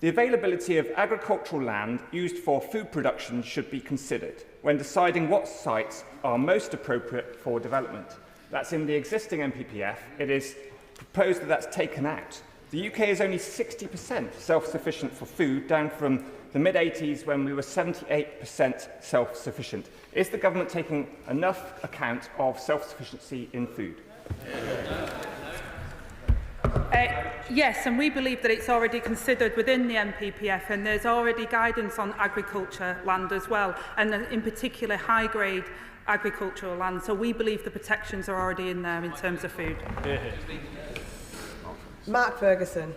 The availability of agricultural land used for food production should be considered when deciding what sites are most appropriate for development. That's in the existing MPPF. It is proposed that that's taken out. The UK is only 60% self-sufficient for food, down from the mid-80s when we were 78% self-sufficient. Is the government taking enough account of self-sufficiency in food? Yes, and we believe that it's already considered within the MPPF, and there's already guidance on agriculture land as well, and in particular high-grade agricultural land. So we believe the protections are already in there in terms of food. Mark Ferguson.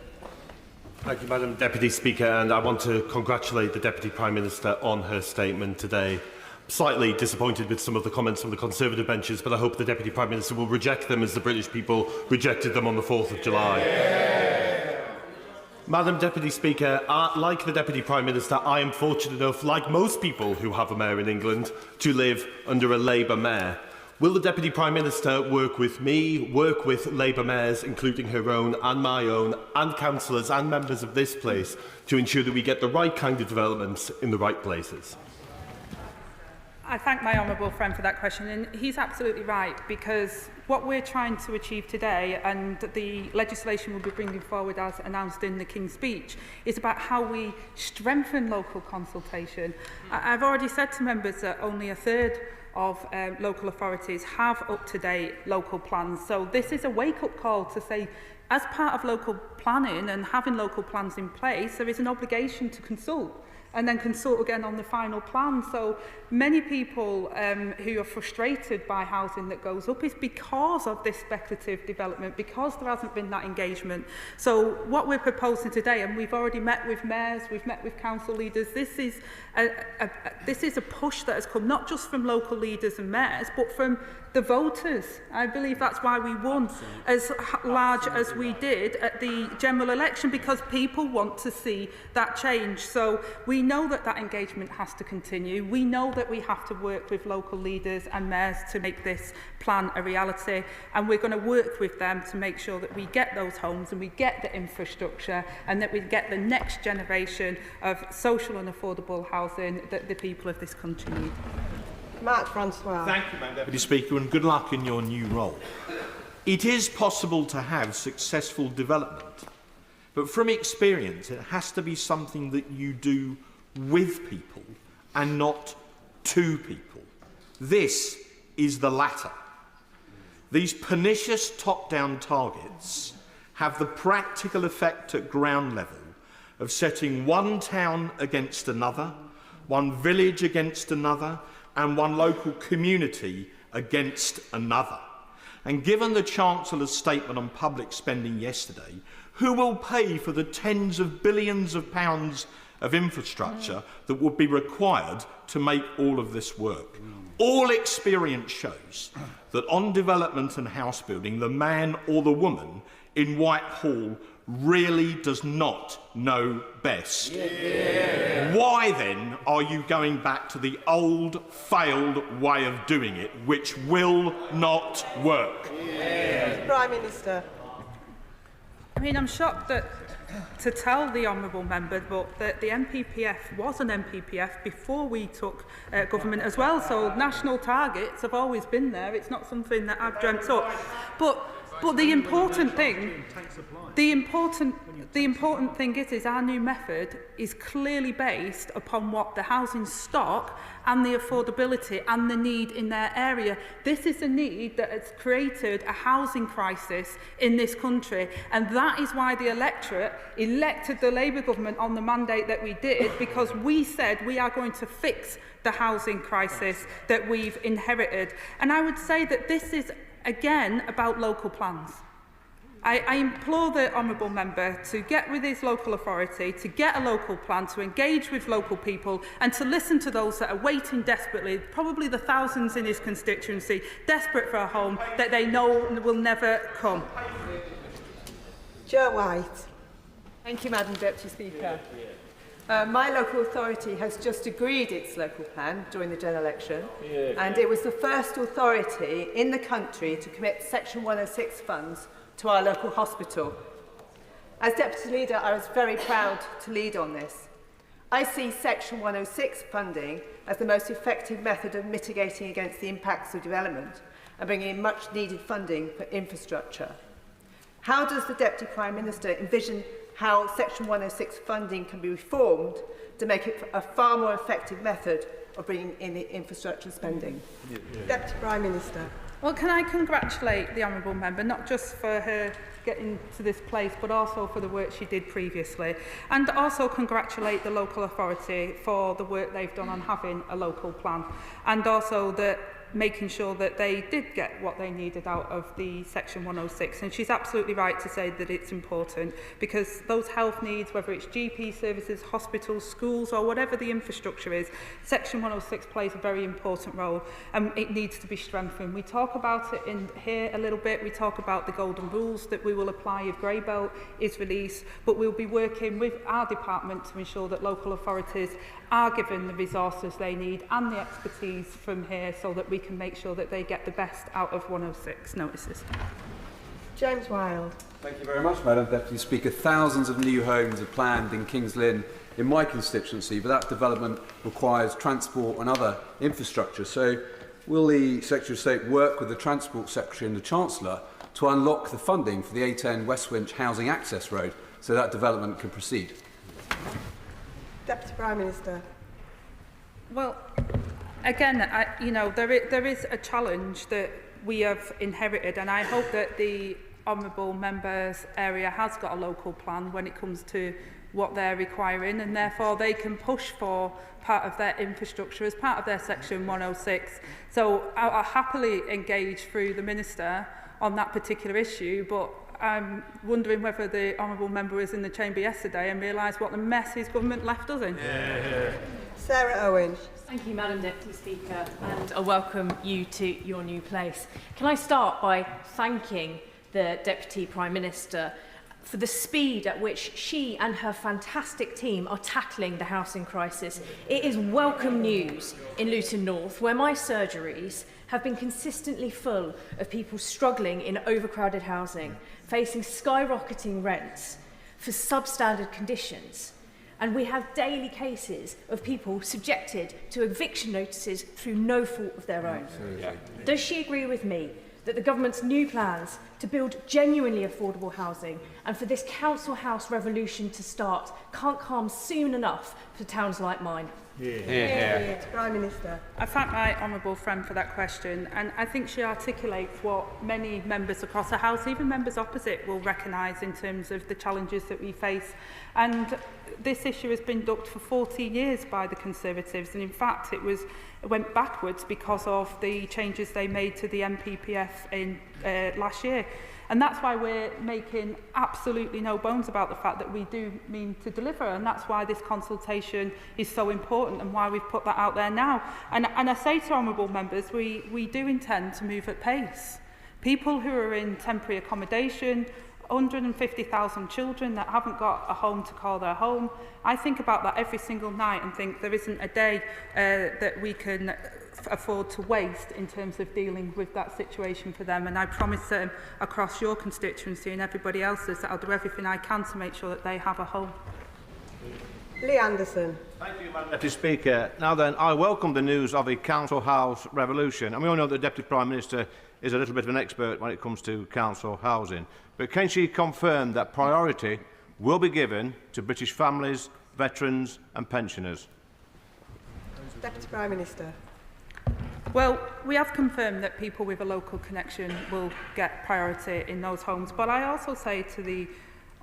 Thank you, Madam Deputy Speaker, and I want to congratulate the Deputy Prime Minister on her statement today. slightly disappointed with some of the comments from the Conservative benches, but I hope the Deputy Prime Minister will reject them as the British people rejected them on the 4th of July. Madam Deputy Speaker, like the Deputy Prime Minister, I am fortunate enough, like most people who have a mayor in England, to live under a Labour mayor. Will the Deputy Prime Minister work with me, work with Labour mayors, including her own and my own, and councillors and members of this place, to ensure that we get the right kind of developments in the right places? I thank my honourable friend for that question, and he's absolutely right, because what we're trying to achieve today, and the legislation we'll be bringing forward as announced in the King's Speech, is about how we strengthen local consultation. I've already said to members that only a third of local authorities have up-to-date local plans. So this is a wake-up call to say, as part of local planning and having local plans in place, there is an obligation to consult and then consult again on the final plan. So many people who are frustrated by housing that goes up is because of this speculative development, because there hasn't been that engagement. So what we're proposing today, and we've already met with mayors, we've met with council leaders, this is a push that has come not just from local leaders and mayors, but from the voters. I believe that's why we won as large as we did at the general election, because people want to see that change. So we know that that engagement has to continue. We know that we have to work with local leaders and mayors to make this plan a reality, and we're going to work with them to make sure that we get those homes and we get the infrastructure and that we get the next generation of social and affordable housing that the people of this country need. Mark Francois. Thank you, Madam Deputy Speaker, and good luck in your new role. It is possible to have successful development, but from experience, it has to be something that you do with people and not to people. This is the latter. These pernicious top-down targets have the practical effect at ground level of setting one town against another, one village against another, and one local community against another. And given the Chancellor's statement on public spending yesterday, who will pay for the tens of billions of pounds of infrastructure that would be required to make all of this work? All experience shows that on development and house building, the man or the woman in Whitehall really does not know best. Yeah. Why then are you going back to the old, failed way of doing it, which will not work? Yeah. Prime Minister. I mean, I'm shocked that to tell the honourable member, but that the NPPF was an NPPF before we took government as well. So national targets have always been there. It's not something that I've dreamt up. But the important thing, is our new method is clearly based upon what the housing stock and the affordability and the need in their area. This is a need that has created a housing crisis in this country, and that is why the electorate elected the Labour government on the mandate that we did, because we said we are going to fix the housing crisis that we've inherited. And I would say that this is again about local plans. I implore the honourable member to get with his local authority, to get a local plan, to engage with local people and to listen to those that are waiting desperately, probably the thousands in his constituency, desperate for a home that they know will never come. Joe White. Thank you, Madam Deputy Speaker. My local authority has just agreed its local plan during the general election, and it was the first authority in the country to commit Section 106 funds to our local hospital. As Deputy Leader, I was very proud to lead on this. I see Section 106 funding as the most effective method of mitigating against the impacts of development and bringing in much needed funding for infrastructure. How does the Deputy Prime Minister envision how Section 106 funding can be reformed to make it a far more effective method of bringing in the infrastructure spending? Deputy Prime Minister. Well, can I congratulate the honourable member, not just for her getting to this place, but also for the work she did previously, and also congratulate the local authority for the work they've done on having a local plan, and also that making sure that they did get what they needed out of the Section 106. And she's absolutely right to say that it's important, because those health needs, whether it's GP services, hospitals, schools, or whatever the infrastructure is, Section 106 plays a very important role, and it needs to be strengthened. We talk about it in here a little bit. We talk about the golden rules that we will apply if grey belt is released, but we'll be working with our department to ensure that local authorities are given the resources they need and the expertise from here, so that we can make sure that they get the best out of 106 notices. James Wilde. Thank you very much, Madam Deputy Speaker. Thousands of new homes are planned in Kings Lynn in my constituency, but that development requires transport and other infrastructure. So will the Secretary of State work with the Transport Secretary and the Chancellor to unlock the funding for the A10 West Winch Housing Access Road so that development can proceed? Deputy Prime Minister. Well, again, there is a challenge that we have inherited, and I hope that the honourable member's area has got a local plan when it comes to what they're requiring, and therefore they can push for part of their infrastructure as part of their Section 106. So I'll happily engage through the Minister on that particular issue, but I'm wondering whether the honourable member was in the chamber yesterday and realised what a mess his government left us in. Sarah Owen. Thank you, Madam Deputy Speaker, and I welcome you to your new place. Can I start by thanking the Deputy Prime Minister for the speed at which she and her fantastic team are tackling the housing crisis. It is welcome news in Luton North, where my surgeries have been consistently full of people struggling in overcrowded housing, facing skyrocketing rents for substandard conditions. And we have daily cases of people subjected to eviction notices through no fault of their own. Does she agree with me that the government's new plans to build genuinely affordable housing and for this council house revolution to start can't come soon enough for towns like mine? Prime Minister. I thank my honourable friend for that question, and I think she articulates what many members across the House, even members opposite, will recognise in terms of the challenges that we face. And this issue has been ducked for 14 years by the Conservatives, and in fact it went backwards because of the changes they made to the MPPF in last year. And that's why we're making absolutely no bones about the fact that we do mean to deliver, and that's why this consultation is so important and why we've put that out there now. And I say to honourable members, we do intend to move at pace. People who are in temporary accommodation, 150,000 children that haven't got a home to call their home. I think about that every single night and think there isn't a day that we can afford to waste in terms of dealing with that situation for them. And I promise them across your constituency and everybody else's that I'll do everything I can to make sure that they have a home. Lee Anderson. Thank you, Madam Deputy Speaker. Now then, I welcome the news of a council house revolution. And we all know that the Deputy Prime Minister is a little bit of an expert when it comes to council housing. But can she confirm that priority will be given to British families, veterans and pensioners? Deputy Prime Minister. Well, we have confirmed that people with a local connection will get priority in those homes. But I also say to the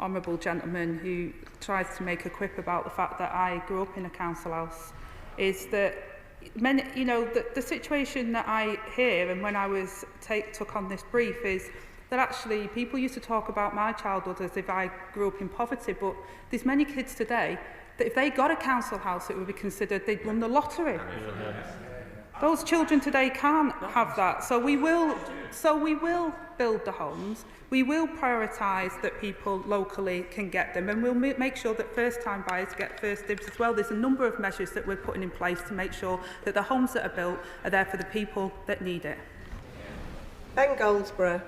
honourable gentleman who tries to make a quip about the fact that I grew up in a council house, is that the situation that I hear, and when I was took on this brief, is that actually people used to talk about my childhood as if I grew up in poverty, but there's many kids today that if they got a council house, it would be considered they'd won the lottery. Those children today can't have that. So we will build the homes. We will prioritise that people locally can get them, and we'll make sure that first-time buyers get first dibs as well. There's a number of measures that we're putting in place to make sure that the homes that are built are there for the people that need it. Ben Goldsborough.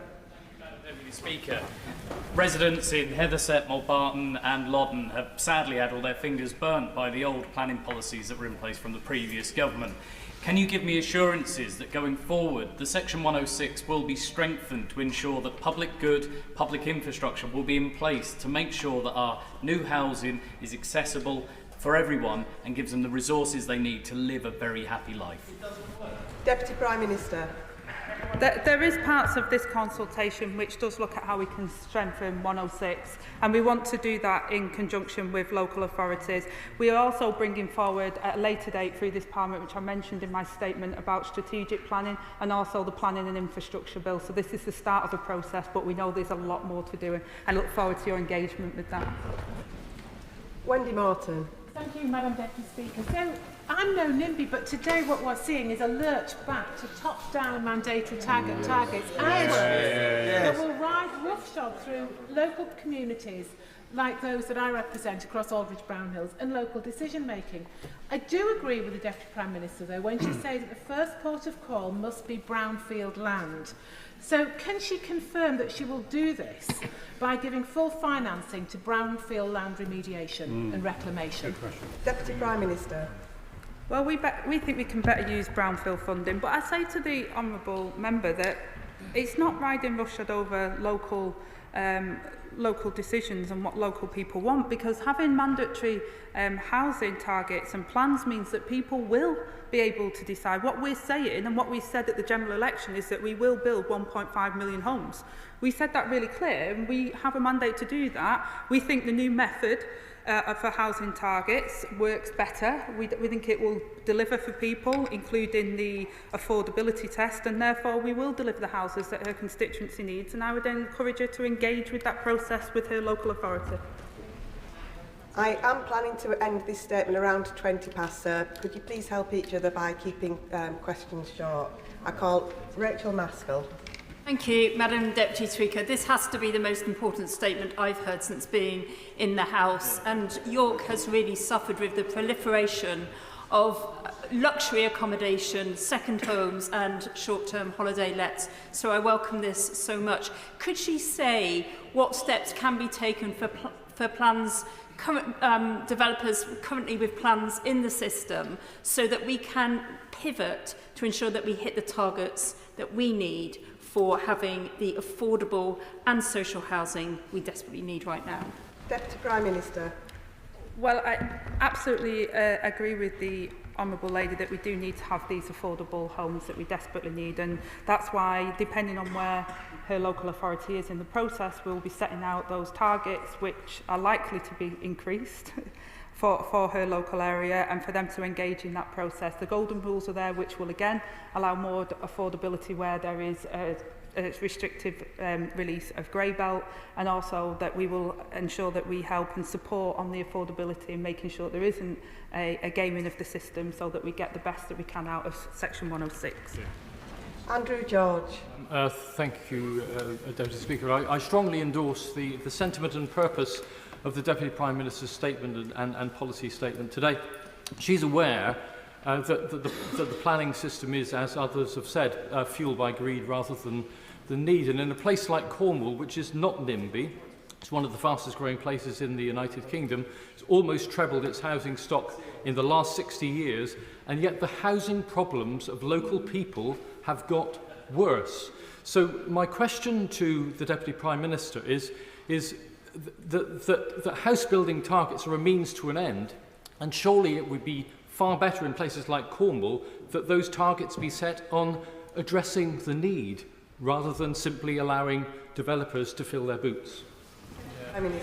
Madam Deputy Speaker, residents in Heatherset, Mulbarton and Loddon have sadly had all their fingers burnt by the old planning policies that were in place from the previous government. Can you give me assurances that going forward, the Section 106 will be strengthened to ensure that public good, public infrastructure will be in place to make sure that our new housing is accessible for everyone and gives them the resources they need to live a very happy life? Deputy Prime Minister. There is parts of this consultation which does look at how we can strengthen 106, and we want to do that in conjunction with local authorities. We are also bringing forward at a later date through this Parliament, which I mentioned in my statement, about strategic planning and also the planning and infrastructure bill. So this is the start of the process, but we know there's a lot more to do, and I look forward to your engagement with that. Wendy Martin. Thank you, Madam Deputy Speaker. So, I'm no NIMBY, but today what we're seeing is a lurch back to top-down mandatory targets that will ride roughshod through local communities like those that I represent across Aldridge Brownhills and local decision-making. I do agree with the Deputy Prime Minister, though, when she says that the first port of call must be brownfield land. So can she confirm that she will do this by giving full financing to brownfield land remediation and reclamation? Deputy Prime Minister. Well, we think we can better use brownfield funding, but I say to the honourable member that it's not riding roughshod over local decisions and what local people want, because having mandatory housing targets and plans means that people will be able to decide. What we're saying and what we said at the general election is that we will build 1.5 million homes. We said that really clear, and we have a mandate to do that. We think the new method for housing targets works better. We think it will deliver for people, including the affordability test, and therefore we will deliver the houses that her constituency needs, and I would encourage her to engage with that process with her local authority. I am planning to end this statement around 20 past, sir. Could you please help each other by keeping questions short? I call Rachel Maskell. Thank you, Madam Deputy Speaker. This has to be the most important statement I've heard since being in the House, and York has really suffered with the proliferation of luxury accommodation, second homes and short-term holiday lets, so I welcome this so much. Could she say what steps can be taken for plans, developers currently with plans in the system, so that we can pivot to ensure that we hit the targets that we need for having the affordable and social housing we desperately need right now? Deputy Prime Minister. Well, I absolutely agree with the honourable lady that we do need to have these affordable homes that we desperately need, and that's why, depending on where her local authority is in the process, we'll be setting out those targets which are likely to be increased for her local area, and for them to engage in that process. The golden rules are there, which will again allow more affordability where there is a restrictive release of grey belt, and also that we will ensure that we help and support on the affordability and making sure there isn't a gaming of the system, so that we get the best that we can out of Section 106. Andrew George. Thank you, Deputy Speaker. I strongly endorse the sentiment and purpose of the Deputy Prime Minister's statement and policy statement today. She's aware that the planning system is, as others have said, fuelled by greed rather than need. And in a place like Cornwall, which is not NIMBY, it's one of the fastest growing places in the United Kingdom, it's almost trebled its housing stock in the last 60 years, and yet the housing problems of local people have got worse. So my question to the Deputy Prime Minister is that house building targets are a means to an end, and surely it would be far better in places like Cornwall that those targets be set on addressing the need rather than simply allowing developers to fill their boots.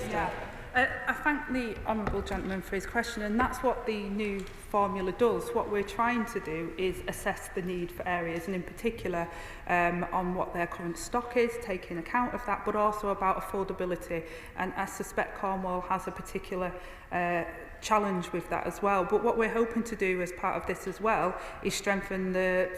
Yeah. I thank the honourable gentleman for his question, and that's what the new formula does. What we're trying to do is assess the need for areas, and in particular on what their current stock is, taking account of that, but also about affordability. And I suspect Cornwall has a particular challenge with that as well. But what we're hoping to do as part of this as well is strengthen the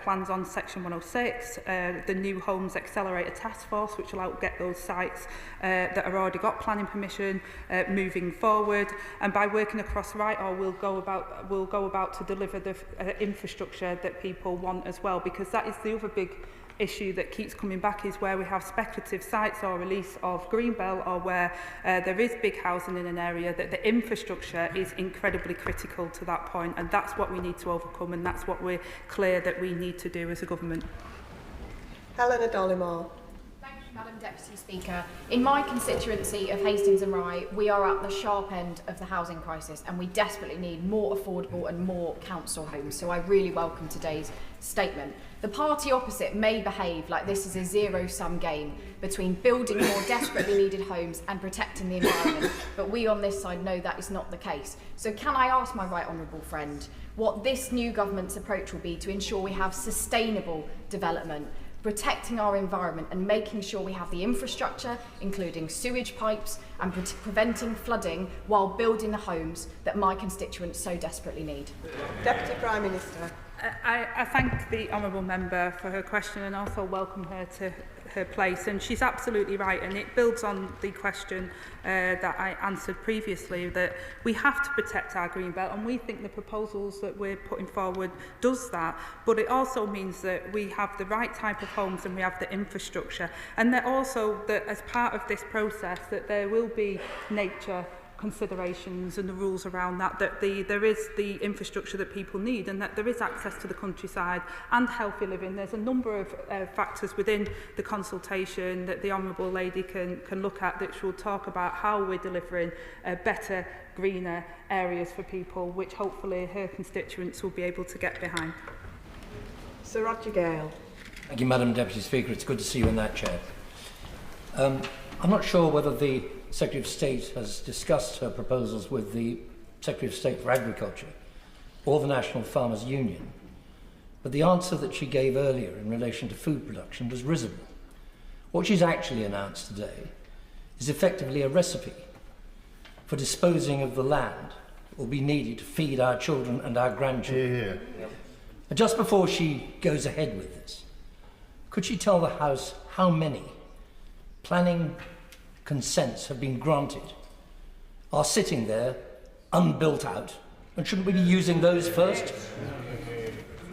plans on Section 106, the new Homes Accelerator Task Force, which will help get those sites that have already got planning permission moving forward. And by working across Rayner, we'll go about to deliver the infrastructure that people want as well, because that is the other big issue that keeps coming back, is where we have speculative sites or release of greenbelt, or where there is big housing in an area, that the infrastructure is incredibly critical to that point, and that's what we need to overcome, and that's what we're clear that we need to do as a government. Helena Dollymore. Thank you, Madam Deputy Speaker, in my constituency of Hastings and Rye, we are at the sharp end of the housing crisis and we desperately need more affordable and more council homes. So I really welcome today's statement. The party opposite may behave like this is a zero-sum game between building more desperately needed homes and protecting the environment, but we on this side know that is not the case. So can I ask my right honourable friend what this new government's approach will be to ensure we have sustainable development, protecting our environment and making sure we have the infrastructure, including sewage pipes, and preventing flooding while building the homes that my constituents so desperately need? Deputy Prime Minister. I thank the honourable member for her question and also welcome her to her place. And she's absolutely right, and it builds on the question that I answered previously, that we have to protect our green belt, and we think the proposals that we're putting forward does that. But it also means that we have the right type of homes and we have the infrastructure, and that also that as part of this process that there will be nature considerations and the rules around that, that there is the infrastructure that people need and that there is access to the countryside and healthy living. There's a number of factors within the consultation that the Honourable Lady can look at, that will talk about how we're delivering better, greener areas for people, which hopefully her constituents will be able to get behind. Sir Roger Gale. Thank you, Madam Deputy Speaker. It's good to see you in that chair. I'm not sure whether the Secretary of State has discussed her proposals with the Secretary of State for Agriculture or the National Farmers Union, but the answer that she gave earlier in relation to food production was risible. What she's actually announced today is effectively a recipe for disposing of the land that will be needed to feed our children and our grandchildren. Yeah. And just before she goes ahead with this, could she tell the House how many planning consents have been granted, are sitting there unbuilt out, and shouldn't we be using those first?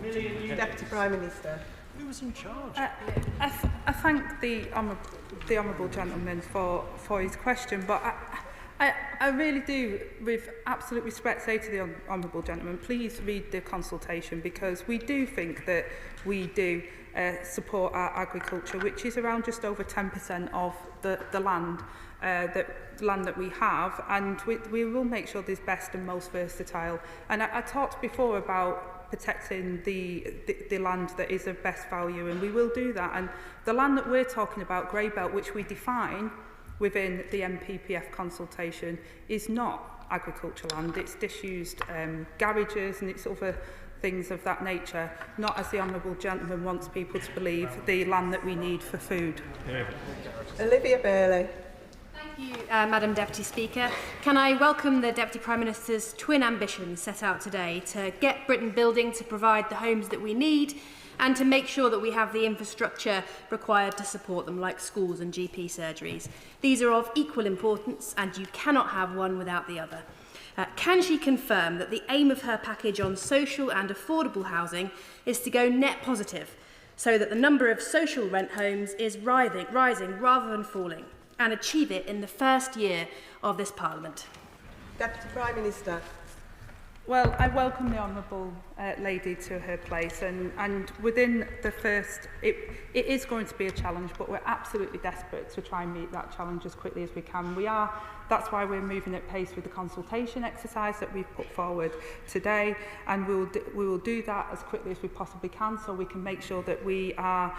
Deputy Prime Minister. Who was in charge? I thank the honourable gentleman for his question, but I really do, with absolute respect, say to the honourable gentleman, please read the consultation, because we do think that we do support our agriculture, which is around just over 10% of the land that we have, and we will make sure there's best and most versatile. And I talked before about protecting the land that is of best value, and we will do that. And the land that we're talking about, grey belt, which we define within the MPPF consultation, is not agricultural land. It's disused garages and it's other things of that nature, not, as the honourable gentleman wants people to believe, the land that we need for food. Olivia Bailey. Thank you, Madam Deputy Speaker. Can I welcome the Deputy Prime Minister's twin ambitions set out today to get Britain building, to provide the homes that we need, and to make sure that we have the infrastructure required to support them, like schools and GP surgeries. These are of equal importance, and you cannot have one without the other. Can she confirm that the aim of her package on social and affordable housing is to go net positive, so that the number of social rent homes is rising rather than falling, and achieve it in the first year of this Parliament? Deputy Prime Minister. Well, I welcome the Honourable Lady to her place, and within the first, it is going to be a challenge, but we're absolutely desperate to try and meet that challenge as quickly as we can. That's why we're moving at pace with the consultation exercise that we've put forward today, and we will do that as quickly as we possibly can, so we can make sure that we are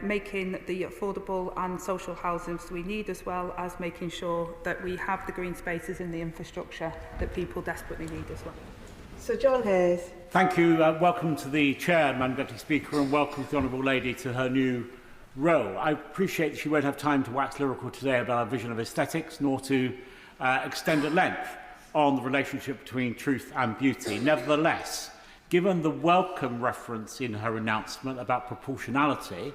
making the affordable and social housing we need, as well as making sure that we have the green spaces in the infrastructure that people desperately need as well. Sir John Hayes. Thank you. Welcome to the Chair, Madam Deputy Speaker, and welcome to the Honourable Lady to her new role. I appreciate that she won't have time to wax lyrical today about our vision of aesthetics, nor to extend at length on the relationship between truth and beauty. Nevertheless, given the welcome reference in her announcement about proportionality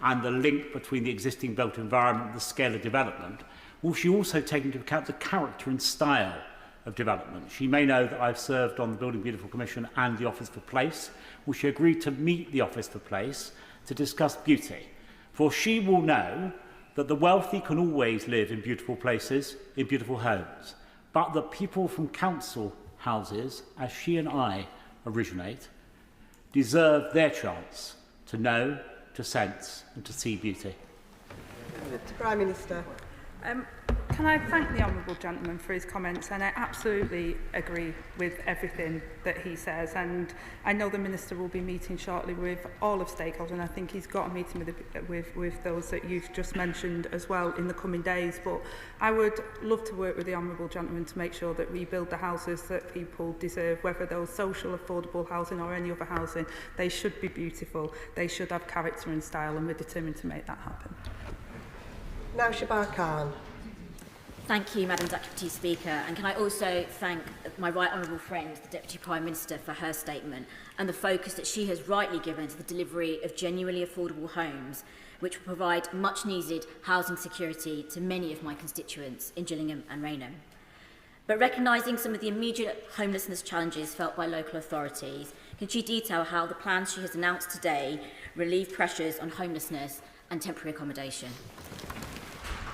and the link between the existing built environment and the scale of development, will she also take into account the character and style of development? She may know that I've served on the Building Beautiful Commission and the Office for Place. Will she agree to meet the Office for Place to discuss beauty? For she will know that the wealthy can always live in beautiful places, in beautiful homes, but that people from council houses, as she and I originate, deserve their chance to know, to sense and to see beauty. Deputy Prime Minister. Can I thank the honourable gentleman for his comments, and I absolutely agree with everything that he says, and I know the Minister will be meeting shortly with all of stakeholders, and I think he's got a meeting with those that you've just mentioned as well in the coming days. But I would love to work with the honourable gentleman to make sure that we build the houses that people deserve, whether those social affordable housing or any other housing. They should be beautiful, they should have character and style, and we're determined to make that happen. Now Shabar Khan. Thank you, Madam Deputy Speaker, and can I also thank my right honourable friend, the Deputy Prime Minister, for her statement and the focus that she has rightly given to the delivery of genuinely affordable homes, which will provide much needed housing security to many of my constituents in Gillingham and Rayner. But recognising some of the immediate homelessness challenges felt by local authorities, can she detail how the plans she has announced today relieve pressures on homelessness and temporary accommodation?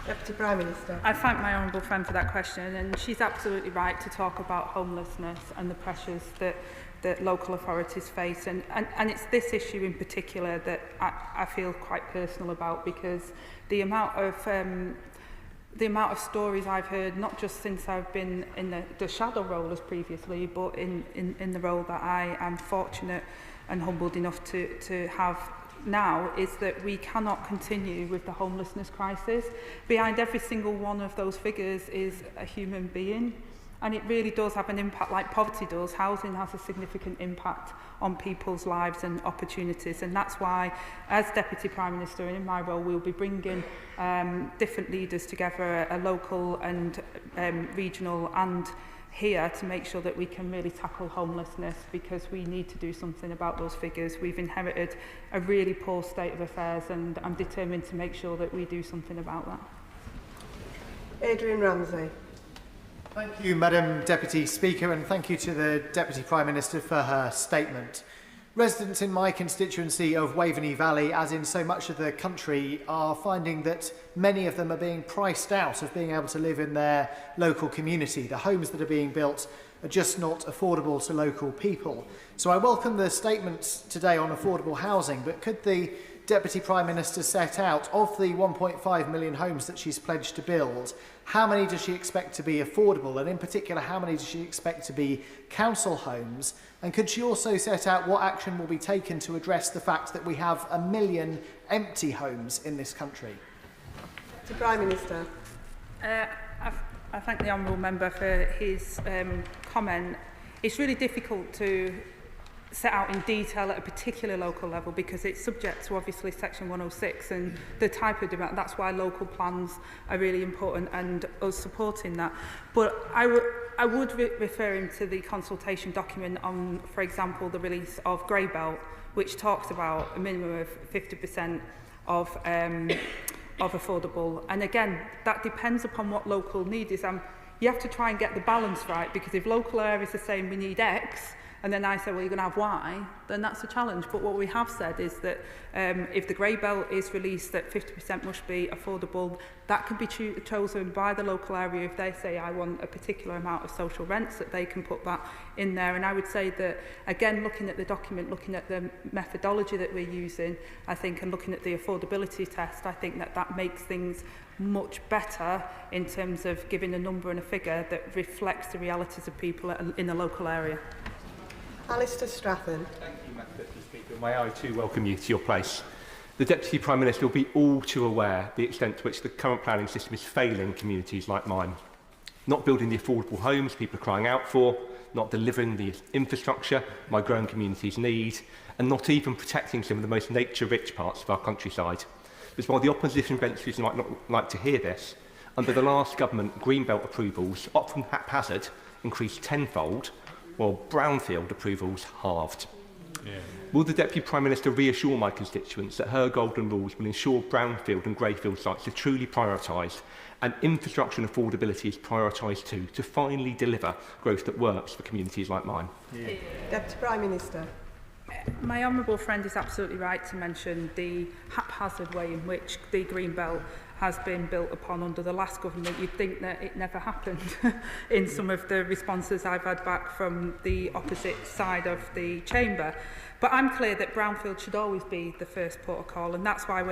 Deputy Prime Minister. I thank my honourable friend for that question, and she's absolutely right to talk about homelessness and the pressures that local authorities face, and it's this issue in particular that I feel quite personal about, because the amount of stories I've heard, not just since I've been in the shadow role as previously, but in the role that I am fortunate and humbled enough to have now, is that we cannot continue with the homelessness crisis. Behind every single one of those figures is a human being, and it really does have an impact like poverty does. Housing has a significant impact on people's lives and opportunities, and that's why, as Deputy Prime Minister and in my role, we'll be bringing different leaders together, a local and regional and here, to make sure that we can really tackle homelessness, because we need to do something about those figures. We've inherited a really poor state of affairs, and I'm determined to make sure that we do something about that. Adrian Ramsey. Thank you, Madam Deputy Speaker, and thank you to the Deputy Prime Minister for her statement. Residents in my constituency of Waveney Valley, as in so much of the country, are finding that many of them are being priced out of being able to live in their local community. The homes that are being built are just not affordable to local people. So I welcome the statements today on affordable housing, but could the Deputy Prime Minister set out, of the 1.5 million homes that she's pledged to build, how many does she expect to be affordable, and in particular, how many does she expect to be council homes? And could she also set out what action will be taken to address the fact that we have 1 million empty homes in this country? To Prime Minister. I thank the honourable member for his comment. It's really difficult to set out in detail at a particular local level, because it's subject to obviously Section 106 and the type of demand. That's why local plans are really important, and us supporting that. But I would refer him to the consultation document on, for example, the release of Grey Belt, which talks about a minimum of 50% of affordable. And again, that depends upon what local need is. You have to try and get the balance right, because if local areas are saying we need X, and then I say, well, you're going to have Y, then that's a challenge. But what we have said is that if the Grey Belt is released, that 50% must be affordable. That can be chosen by the local area. If they say, I want a particular amount of social rents, that they can put that in there. And I would say that, again, looking at the document, looking at the methodology that we're using, I think, and looking at the affordability test, I think that that makes things much better in terms of giving a number and a figure that reflects the realities of people in the local area. Alistair Strathern. Thank you, Madam Deputy Speaker. May I too welcome you to your place. The Deputy Prime Minister will be all too aware the extent to which the current planning system is failing communities like mine. Not building the affordable homes people are crying out for, not delivering the infrastructure my growing communities need, and not even protecting some of the most nature-rich parts of our countryside. Because while the opposition benches might not like to hear this, under the last government, Greenbelt approvals, often haphazard, increased tenfold, while brownfield approvals halved. Yeah. Will the Deputy Prime Minister reassure my constituents that her golden rules will ensure brownfield and greyfield sites are truly prioritised, and infrastructure and affordability is prioritised too, to finally deliver growth that works for communities like mine? Yeah. Deputy Prime Minister. My honourable friend is absolutely right to mention the haphazard way in which the Green Belt has been built upon under the last government. You'd think that it never happened in some of the responses I've had back from the opposite side of the chamber. But I'm clear that brownfield should always be the first port of call, and that's why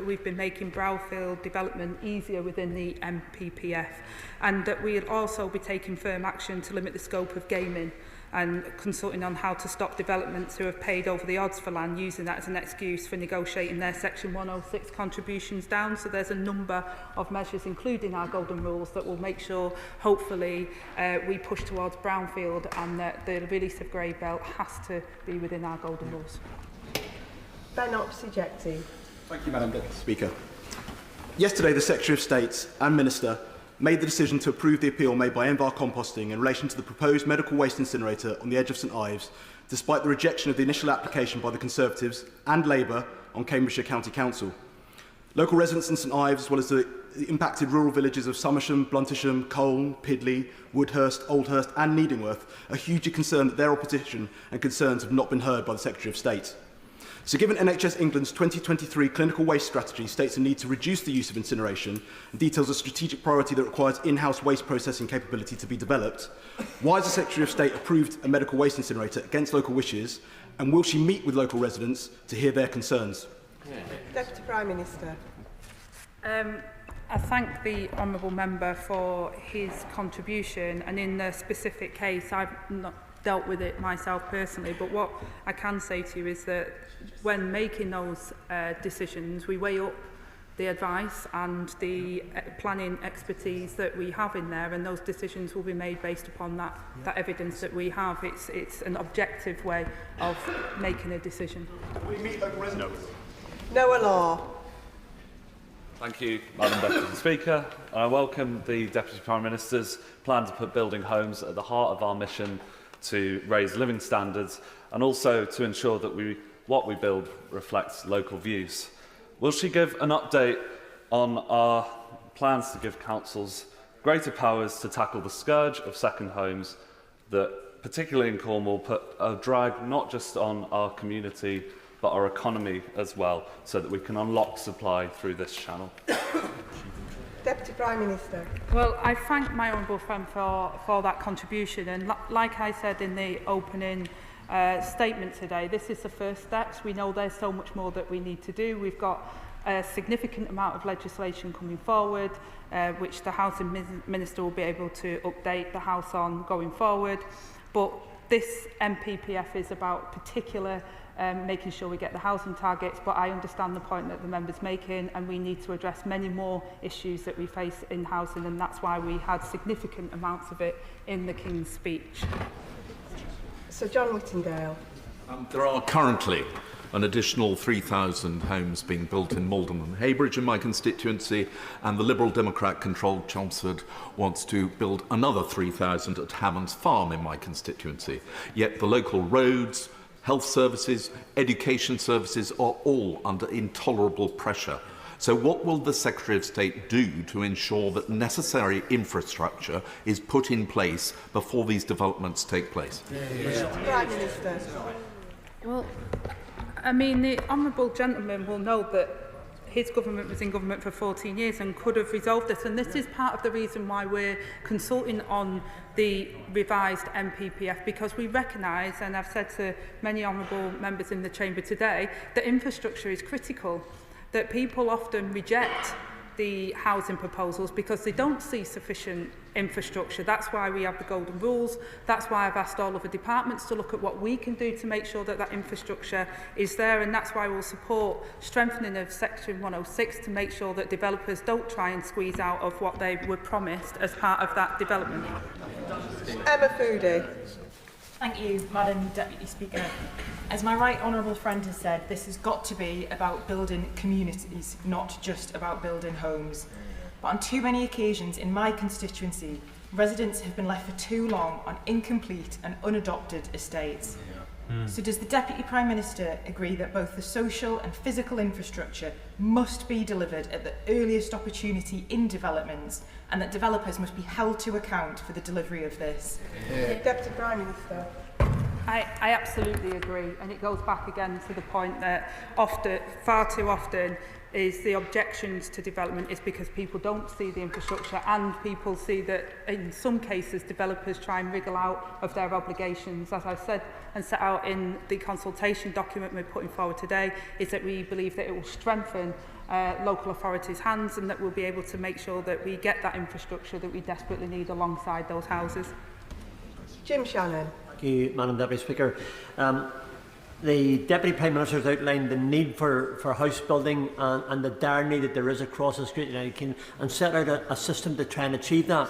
we've been making brownfield development easier within the MPPF, and that we'll also be taking firm action to limit the scope of gaming and consulting on how to stop developments who have paid over the odds for land using that as an excuse for negotiating their Section 106 contributions down. So there's a number of measures, including our golden rules, that will make sure, hopefully, we push towards brownfield, and that the release of grey belt has to be within our golden rules. Ben Opsijecti. Thank you, Madam Deputy Speaker. Yesterday, the Secretary of State and Minister made the decision to approve the appeal made by Envar Composting in relation to the proposed medical waste incinerator on the edge of St Ives, despite the rejection of the initial application by the Conservatives and Labour on Cambridgeshire County Council. Local residents in St Ives, as well as the impacted rural villages of Somersham, Bluntisham, Colne, Pidley, Woodhurst, Oldhurst and Needingworth, are hugely concerned that their opposition and concerns have not been heard by the Secretary of State. So given NHS England's 2023 clinical waste strategy states a need to reduce the use of incineration and details a strategic priority that requires in-house waste processing capability to be developed, why has the Secretary of State approved a medical waste incinerator against local wishes, and will she meet with local residents to hear their concerns? Deputy Prime Minister. I thank the honourable member for his contribution, and in the specific case I've not dealt with it myself personally, but what I can say to you is that when making those decisions, we weigh up the advice and the planning expertise that we have in there, and those decisions will be made based upon that evidence that we have. It's an objective way of making a decision. Will you meet local residents? Noah Law. Thank you, Madam Deputy Speaker. I welcome the Deputy Prime Minister's plan to put building homes at the heart of our mission to raise living standards, and also to ensure that what we build reflects local views. Will she give an update on our plans to give councils greater powers to tackle the scourge of second homes that, particularly in Cornwall, put a drag not just on our community but our economy as well, so that we can unlock supply through this channel? Deputy Prime Minister. Well, I thank my honourable friend for that contribution, and like I said in the opening statement today, this is the first steps. We know there's so much more that we need to do. We've got a significant amount of legislation coming forward, which the Housing Minister will be able to update the House on going forward. But this MPPF is about particular making sure we get the housing targets, but I understand the point that the member's making, and we need to address many more issues that we face in housing, and that's why we had significant amounts of it in the King's speech. Sir John Whittingdale. There are currently an additional 3,000 homes being built in Malden and Heybridge in my constituency, and the Liberal Democrat-controlled Chelmsford wants to build another 3,000 at Hammond's Farm in my constituency. Yet the local roads, health services, education services are all under intolerable pressure. So what will the Secretary of State do to ensure that necessary infrastructure is put in place before these developments take place? Prime Minister. Well, I mean, the honourable gentleman will know that his government was in government for 14 years and could have resolved this, and this is part of the reason why we're consulting on the revised MPPF, because we recognise, and I've said to many honourable members in the chamber today, that infrastructure is critical, that people often reject the housing proposals because they don't see sufficient infrastructure. That's why we have the golden rules. That's why I've asked all of the departments to look at what we can do to make sure that that infrastructure is there, and that's why we'll support strengthening of Section 106 to make sure that developers don't try and squeeze out of what they were promised as part of that development. Emma Foodie. Thank you, Madam Deputy Speaker. As my right honourable friend has said, this has got to be about building communities, not just about building homes. But on too many occasions in my constituency, residents have been left for too long on incomplete and unadopted estates. So does the Deputy Prime Minister agree that both the social and physical infrastructure must be delivered at the earliest opportunity in developments, and that developers must be held to account for the delivery of this? Deputy Prime Minister. I absolutely agree, and it goes back again to the point that far too often is the objections to development is because people don't see the infrastructure, and people see that in some cases developers try and wriggle out of their obligations. As I've said and set out in the consultation document we're putting forward today, is that we believe that it will strengthen local authorities' hands, and that we'll be able to make sure that we get that infrastructure that we desperately need alongside those houses. Jim Shannon. Thank you, Madam Deputy Speaker. The Deputy Prime Minister has outlined the need for house building and the dire need that there is across the Great United Kingdom, and set out a system to try and achieve that.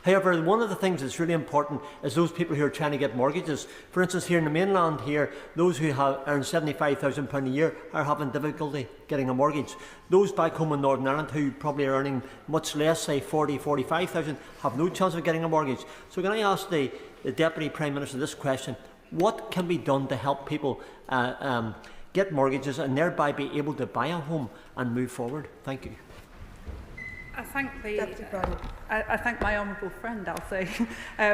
However, one of the things that's really important is those people who are trying to get mortgages. For instance, here in the mainland here, those who have earned £75,000 a year are having difficulty getting a mortgage. Those back home in Northern Ireland who probably are earning much less, say 40, 45,000, have no chance of getting a mortgage. So can I ask the Deputy Prime Minister this question: what can be done to help people get mortgages and thereby be able to buy a home and move forward? Thank you. I thank my honourable friend, I'll say,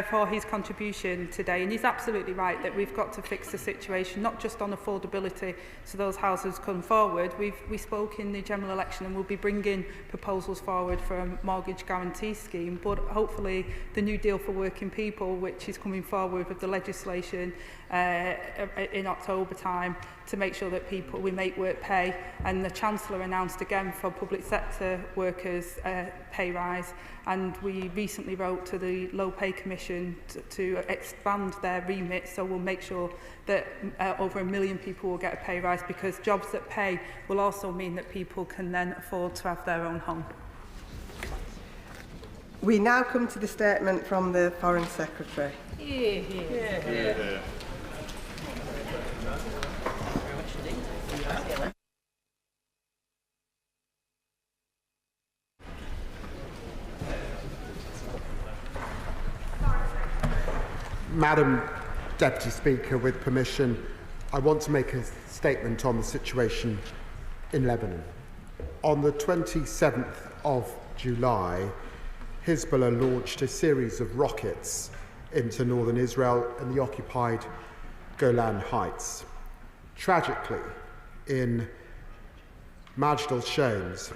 for his contribution today. And he's absolutely right that we've got to fix the situation, not just on affordability, so those houses come forward. We spoke in the general election, and we'll be bringing proposals forward for a mortgage guarantee scheme. But hopefully the New Deal for Working People, which is coming forward with the legislation in October time, to make sure that we make work pay. And the Chancellor announced again for public sector workers pay rise, and we recently wrote to the Low Pay Commission to expand their remit, so we'll make sure that over 1 million people will get a pay rise, because jobs that pay will also mean that people can then afford to have their own home. We now come to the statement from the Foreign Secretary. Madam Deputy Speaker, with permission, I want to make a statement on the situation in Lebanon. On the 27th of July, Hezbollah launched a series of rockets into northern Israel and the occupied Golan Heights. Tragically, in Majd al-Shams,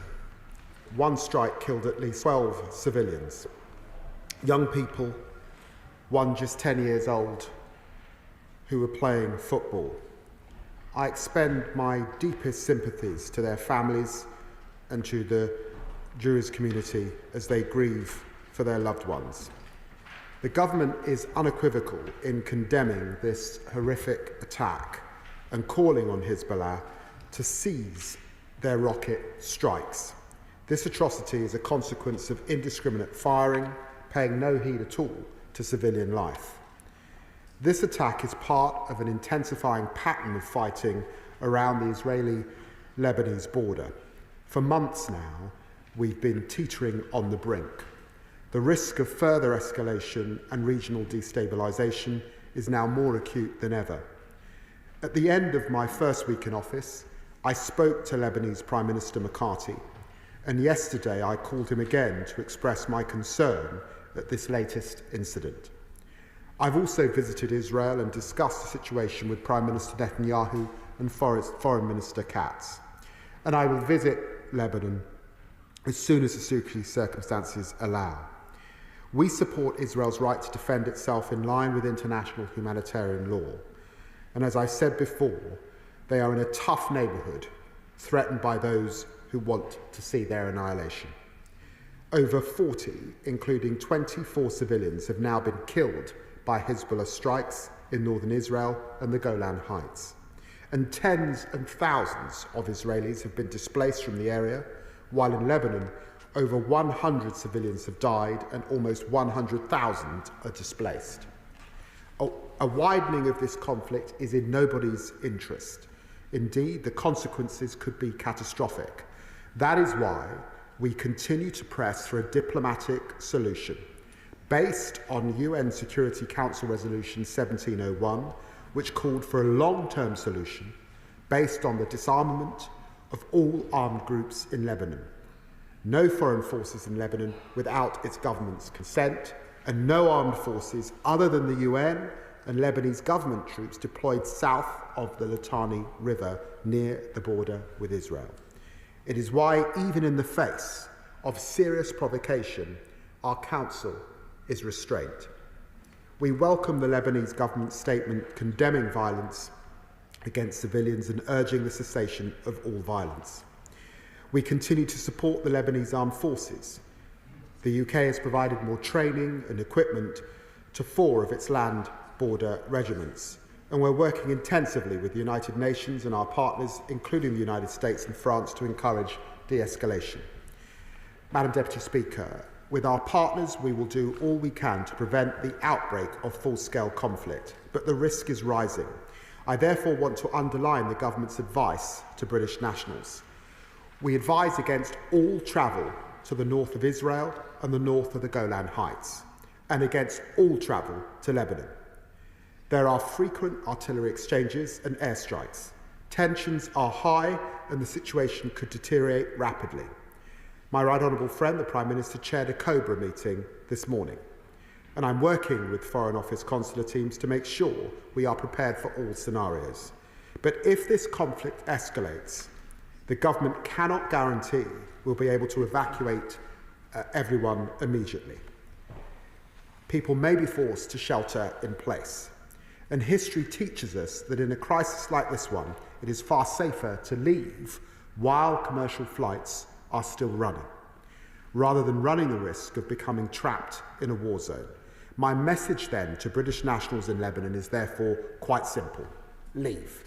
one strike killed at least 12 civilians, young people, one just 10 years old, who were playing football. I expend my deepest sympathies to their families and to the Jewish community as they grieve for their loved ones. The government is unequivocal in condemning this horrific attack and calling on Hezbollah to cease their rocket strikes. This atrocity is a consequence of indiscriminate firing, paying no heed at all to civilian life. This attack is part of an intensifying pattern of fighting around the Israeli-Lebanese border. For months now, we've been teetering on the brink. The risk of further escalation and regional destabilisation is now more acute than ever. At the end of my first week in office, I spoke to Lebanese Prime Minister McCarthy, and yesterday I called him again to express my concern at this latest incident. I've also visited Israel and discussed the situation with Prime Minister Netanyahu and Foreign Minister Katz. And I will visit Lebanon as soon as the circumstances allow. We support Israel's right to defend itself in line with international humanitarian law. And as I said before, they are in a tough neighbourhood, threatened by those who want to see their annihilation. Over 40, including 24 civilians, have now been killed by Hezbollah strikes in northern Israel and the Golan Heights. And tens and thousands of Israelis have been displaced from the area, while in Lebanon, over 100 civilians have died and almost 100,000 are displaced. A widening of this conflict is in nobody's interest. Indeed, the consequences could be catastrophic. That is why we continue to press for a diplomatic solution based on UN Security Council Resolution 1701, which called for a long-term solution based on the disarmament of all armed groups in Lebanon, no foreign forces in Lebanon without its government's consent, and no armed forces other than the UN and Lebanese government troops deployed south of the Litani River near the border with Israel. It is why, even in the face of serious provocation, our council is restrained. We welcome the Lebanese government's statement condemning violence against civilians and urging the cessation of all violence. We continue to support the Lebanese armed forces. The UK has provided more training and equipment to 4 of its land border regiments, and we're working intensively with the United Nations and our partners, including the United States and France, to encourage de-escalation. Madam Deputy Speaker, with our partners, we will do all we can to prevent the outbreak of full-scale conflict, but the risk is rising. I therefore want to underline the government's advice to British nationals. We advise against all travel to the north of Israel and the north of the Golan Heights, and against all travel to Lebanon. There are frequent artillery exchanges and airstrikes. Tensions are high and the situation could deteriorate rapidly. My right honourable friend, the Prime Minister, chaired a COBRA meeting this morning, and I'm working with Foreign Office consular teams to make sure we are prepared for all scenarios. But if this conflict escalates, the government cannot guarantee we'll be able to evacuate everyone immediately. People may be forced to shelter in place. And history teaches us that in a crisis like this one, it is far safer to leave while commercial flights are still running, rather than running the risk of becoming trapped in a war zone. My message then to British nationals in Lebanon is therefore quite simple: leave.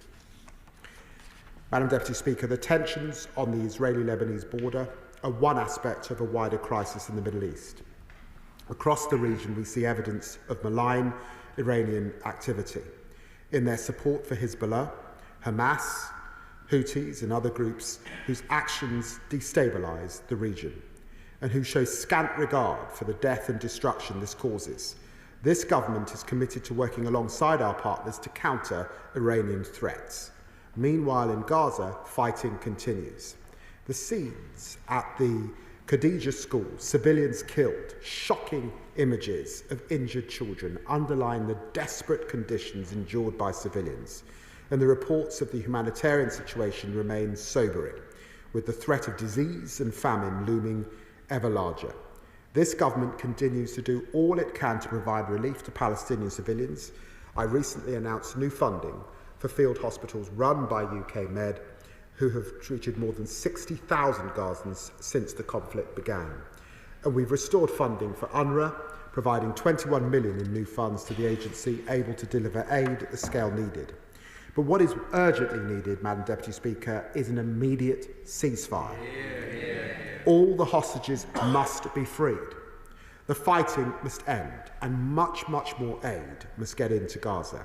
Madam Deputy Speaker, the tensions on the Israeli-Lebanese border are one aspect of a wider crisis in the Middle East. Across the region, we see evidence of malign Iranian activity in their support for Hezbollah, Hamas, Houthis and other groups whose actions destabilise the region and who show scant regard for the death and destruction this causes. This government is committed to working alongside our partners to counter Iranian threats. Meanwhile, in Gaza, fighting continues. The scenes at the Khadija school, civilians killed, shocking images of injured children underline the desperate conditions endured by civilians, and the reports of the humanitarian situation remain sobering, with the threat of disease and famine looming ever larger. This government continues to do all it can to provide relief to Palestinian civilians. I recently announced new funding for field hospitals run by UK Med, who have treated more than 60,000 Gazans since the conflict began. And we've restored funding for UNRWA, providing 21 million in new funds to the agency, able to deliver aid at the scale needed. But what is urgently needed, Madam Deputy Speaker, is an immediate ceasefire. All the hostages must be freed. The fighting must end, and much, much more aid must get into Gaza.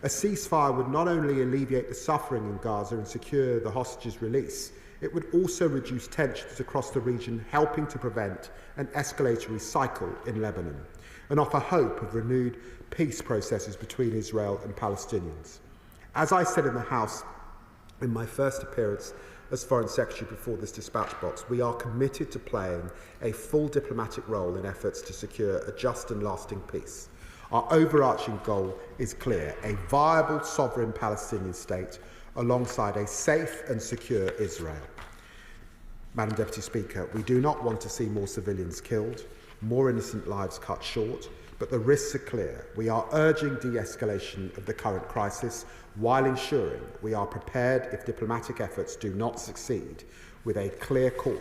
A ceasefire would not only alleviate the suffering in Gaza and secure the hostages' release, it would also reduce tensions across the region, helping to prevent an escalatory cycle in Lebanon and offer hope of renewed peace processes between Israel and Palestinians. As I said in the House in my first appearance as Foreign Secretary before this dispatch box, we are committed to playing a full diplomatic role in efforts to secure a just and lasting peace. Our overarching goal is clear: a viable sovereign Palestinian state alongside a safe and secure Israel. Madam Deputy Speaker, we do not want to see more civilians killed, more innocent lives cut short, but the risks are clear. We are urging de-escalation of the current crisis while ensuring we are prepared if diplomatic efforts do not succeed, with a clear call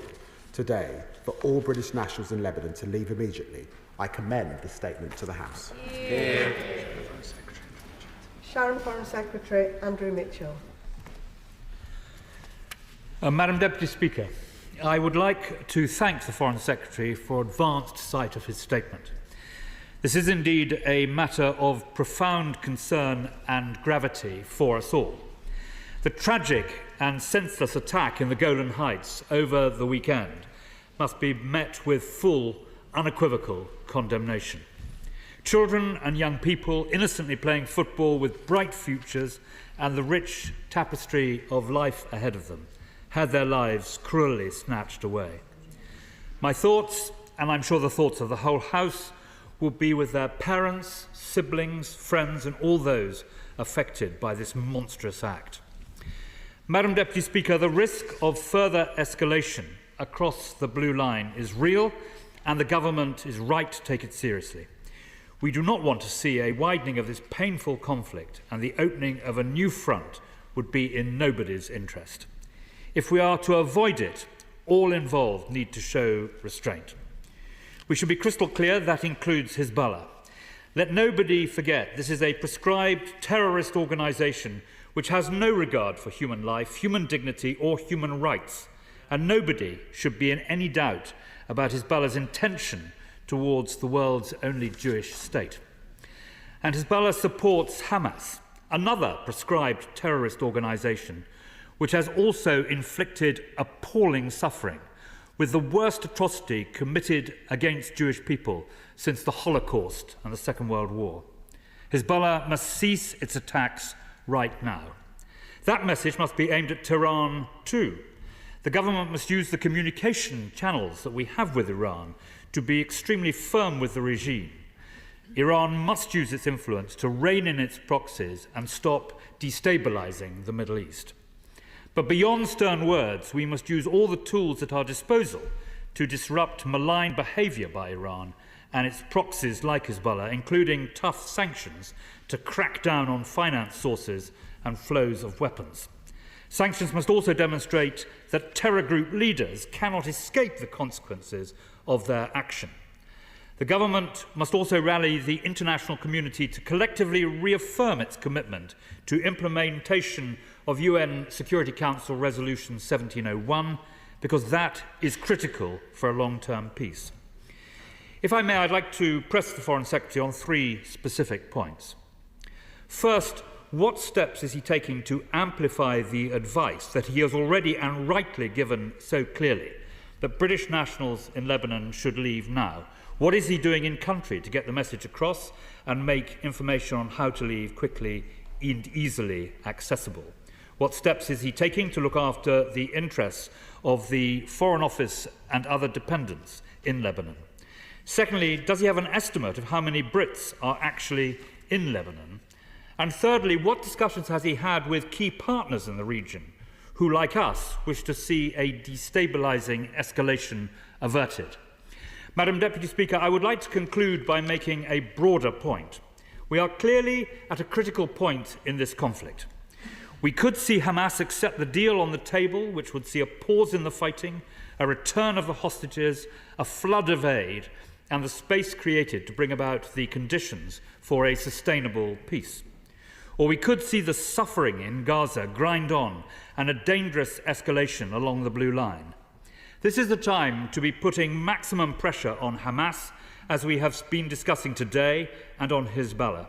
today for all British nationals in Lebanon to leave immediately. I commend the statement to the House. Sharon Foreign Secretary Andrew Mitchell. Madam Deputy Speaker, I would like to thank the Foreign Secretary for advanced sight of his statement. This is indeed a matter of profound concern and gravity for us all. The tragic and senseless attack in the Golan Heights over the weekend must be met with full, unequivocal condemnation. Children and young people innocently playing football with bright futures and the rich tapestry of life ahead of them had their lives cruelly snatched away. My thoughts, and I'm sure the thoughts of the whole House, will be with their parents, siblings, friends, and all those affected by this monstrous act. Madam Deputy Speaker, the risk of further escalation across the blue line is real, and the government is right to take it seriously. We do not want to see a widening of this painful conflict, and the opening of a new front would be in nobody's interest. If we are to avoid it, all involved need to show restraint. We should be crystal clear that includes Hezbollah. Let nobody forget this is a proscribed terrorist organisation which has no regard for human life, human dignity or human rights, and nobody should be in any doubt about Hezbollah's intention towards the world's only Jewish state. And Hezbollah supports Hamas, another proscribed terrorist organisation, which has also inflicted appalling suffering, with the worst atrocity committed against Jewish people since the Holocaust and the Second World War. Hezbollah must cease its attacks right now. That message must be aimed at Tehran too. The government must use the communication channels that we have with Iran to be extremely firm with the regime. Iran must use its influence to rein in its proxies and stop destabilising the Middle East. But beyond stern words, we must use all the tools at our disposal to disrupt malign behaviour by Iran and its proxies like Hezbollah, including tough sanctions to crack down on finance sources and flows of weapons. Sanctions must also demonstrate that terror group leaders cannot escape the consequences of their action. The government must also rally the international community to collectively reaffirm its commitment to implementation of UN Security Council Resolution 1701, because that is critical for a long-term peace. If I may, I'd like to press the Foreign Secretary on three specific points. First, what steps is he taking to amplify the advice that he has already and rightly given so clearly, that British nationals in Lebanon should leave now? What is he doing in country to get the message across and make information on how to leave quickly and easily accessible? What steps is he taking to look after the interests of the Foreign Office and other dependents in Lebanon? Secondly, does he have an estimate of how many Brits are actually in Lebanon? And thirdly, what discussions has he had with key partners in the region who, like us, wish to see a destabilising escalation averted? Madam Deputy Speaker, I would like to conclude by making a broader point. We are clearly at a critical point in this conflict. We could see Hamas accept the deal on the table, which would see a pause in the fighting, a return of the hostages, a flood of aid, and the space created to bring about the conditions for a sustainable peace. Or we could see the suffering in Gaza grind on and a dangerous escalation along the blue line. This is the time to be putting maximum pressure on Hamas, as we have been discussing today, and on Hezbollah.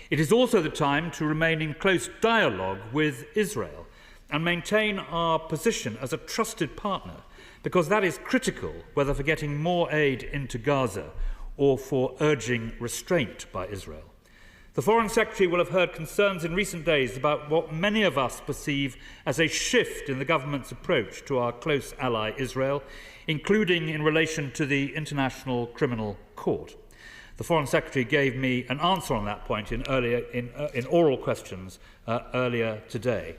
It is also the time to remain in close dialogue with Israel and maintain our position as a trusted partner, because that is critical, whether for getting more aid into Gaza or for urging restraint by Israel. The Foreign Secretary will have heard concerns in recent days about what many of us perceive as a shift in the government's approach to our close ally Israel, including in relation to the International Criminal Court. The Foreign Secretary gave me an answer on that point in oral questions earlier today.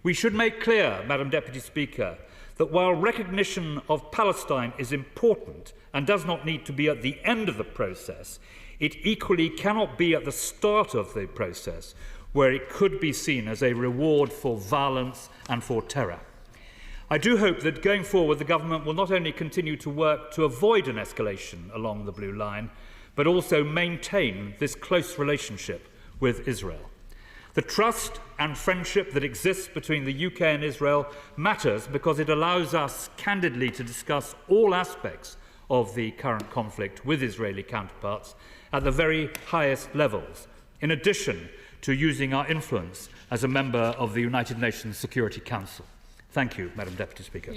We should make clear, Madam Deputy Speaker, that while recognition of Palestine is important and does not need to be at the end of the process, it equally cannot be at the start of the process, where it could be seen as a reward for violence and for terror. I do hope that going forward the government will not only continue to work to avoid an escalation along the blue line, but also maintain this close relationship with Israel. The trust and friendship that exists between the UK and Israel matters because it allows us candidly to discuss all aspects of the current conflict with Israeli counterparts at the very highest levels, in addition to using our influence as a member of the United Nations Security Council. Thank you, Madam Deputy Speaker.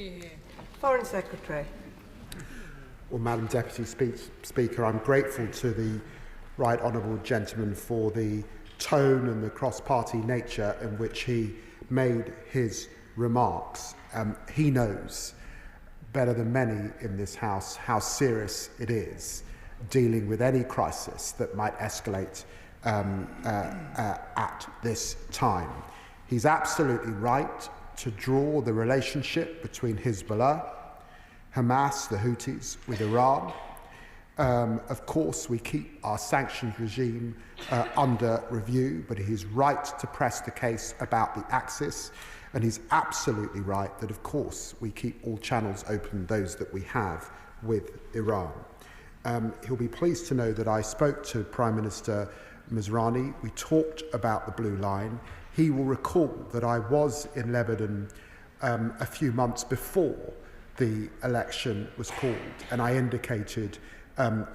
Foreign Secretary. Well, Madam Deputy Speaker, I'm grateful to the Right Honourable Gentleman for the tone and the cross-party nature in which he made his remarks. He knows better than many in this House how serious it is dealing with any crisis that might escalate at this time. He's absolutely right to draw the relationship between Hezbollah, Hamas, the Houthis, with Iran. Of course, we keep our sanctions regime under review, but he's right to press the case about the Axis, and he's absolutely right that, of course, we keep all channels open, those that we have with Iran. He'll be pleased to know that I spoke to Prime Minister Mizrani. We talked about the Blue Line. He will recall that I was in Lebanon a few months before the election was called, and I indicated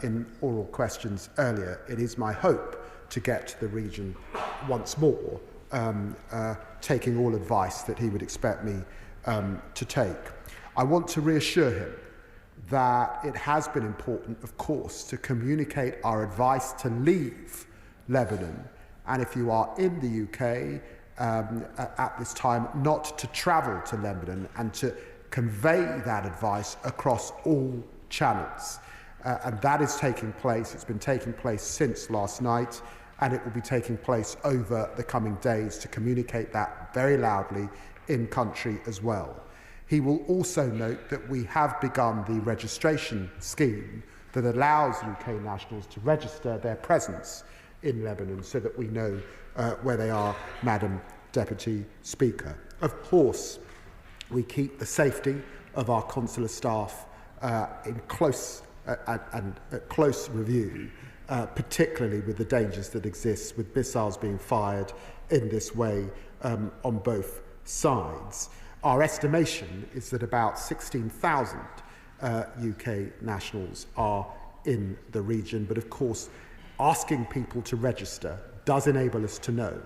in oral questions earlier, it is my hope to get to the region once more, taking all advice that he would expect me to take. I want to reassure him that it has been important, of course, to communicate our advice to leave Lebanon, and if you are in the UK at this time, not to travel to Lebanon, and to convey that advice across all channels. And that is taking place. It's been taking place since last night, and it will be taking place over the coming days to communicate that very loudly in country as well. He will also note that we have begun the registration scheme that allows UK nationals to register their presence in Lebanon so that we know where they are, Madam Deputy Speaker. Of course, we keep the safety of our consular staff in close review, particularly with the dangers that exist with missiles being fired in this way on both sides. Our estimation is that about 16,000 UK nationals are in the region, but of course asking people to register does enable us to know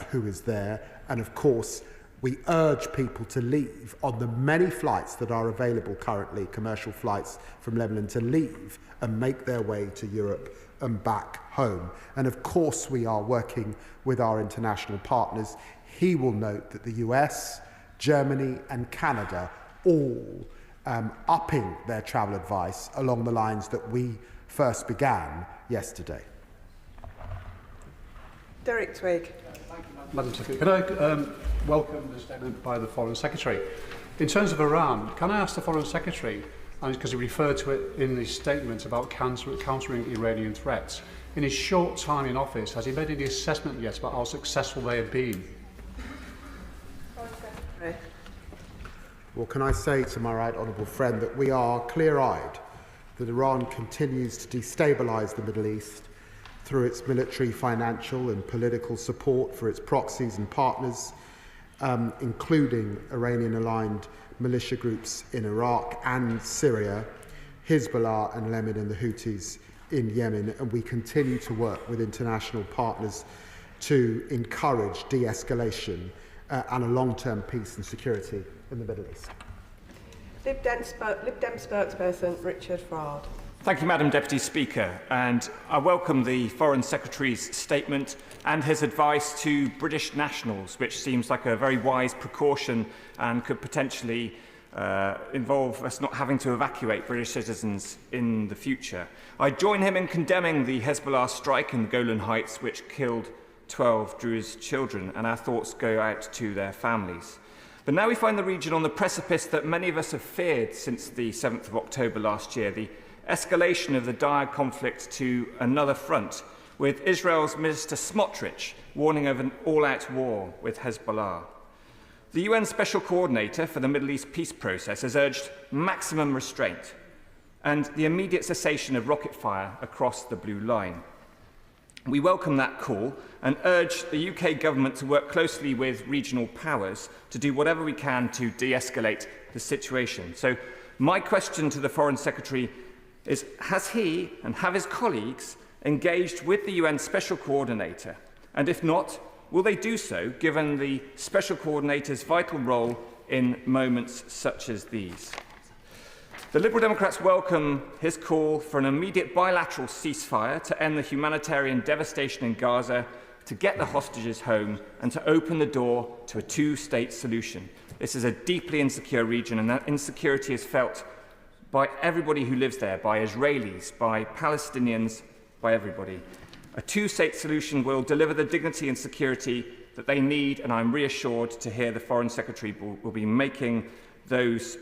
who is there, and of course we urge people to leave on the many flights that are available currently, commercial flights from Lebanon, to leave and make their way to Europe and back home. And of course we are working with our international partners. He will note that the US, Germany and Canada all upping their travel advice along the lines that we first began yesterday. Derek Twigg. Madam Secretary, can I welcome the statement by the Foreign Secretary? In terms of Iran, can I ask the Foreign Secretary, and because he referred to it in his statement about countering Iranian threats, in his short time in office, has he made any assessment yet about how successful they have been? Well, can I say to my right honourable friend that we are clear-eyed that Iran continues to destabilise the Middle East through its military, financial and political support for its proxies and partners, including Iranian-aligned militia groups in Iraq and Syria, Hezbollah and Yemen and the Houthis in Yemen, and we continue to work with international partners to encourage de-escalation and a long-term peace and security in the Middle East. Lib Dem spokesperson Richard Fraud. Thank you, Madam Deputy Speaker, and I welcome the Foreign Secretary's statement and his advice to British nationals, which seems like a very wise precaution and could potentially involve us not having to evacuate British citizens in the future. I join him in condemning the Hezbollah strike in the Golan Heights, which killed 12 Druze children, and our thoughts go out to their families. But now we find the region on the precipice that many of us have feared since the 7th of October last year, the escalation of the dire conflict to another front, with Israel's Minister Smotrich warning of an all-out war with Hezbollah. The UN Special Coordinator for the Middle East peace process has urged maximum restraint and the immediate cessation of rocket fire across the Blue Line. We welcome that call and urge the UK government to work closely with regional powers to do whatever we can to de-escalate the situation. So my question to the Foreign Secretary is, has he and have his colleagues engaged with the UN Special Coordinator? And if not, will they do so, given the Special Coordinator's vital role in moments such as these? The Liberal Democrats welcome his call for an immediate bilateral ceasefire to end the humanitarian devastation in Gaza, to get the hostages home, and to open the door to a two-state solution. This is a deeply insecure region, and that insecurity is felt by everybody who lives there, by Israelis, by Palestinians, by everybody. A two-state solution will deliver the dignity and security that they need, and I'm reassured to hear the Foreign Secretary will be making those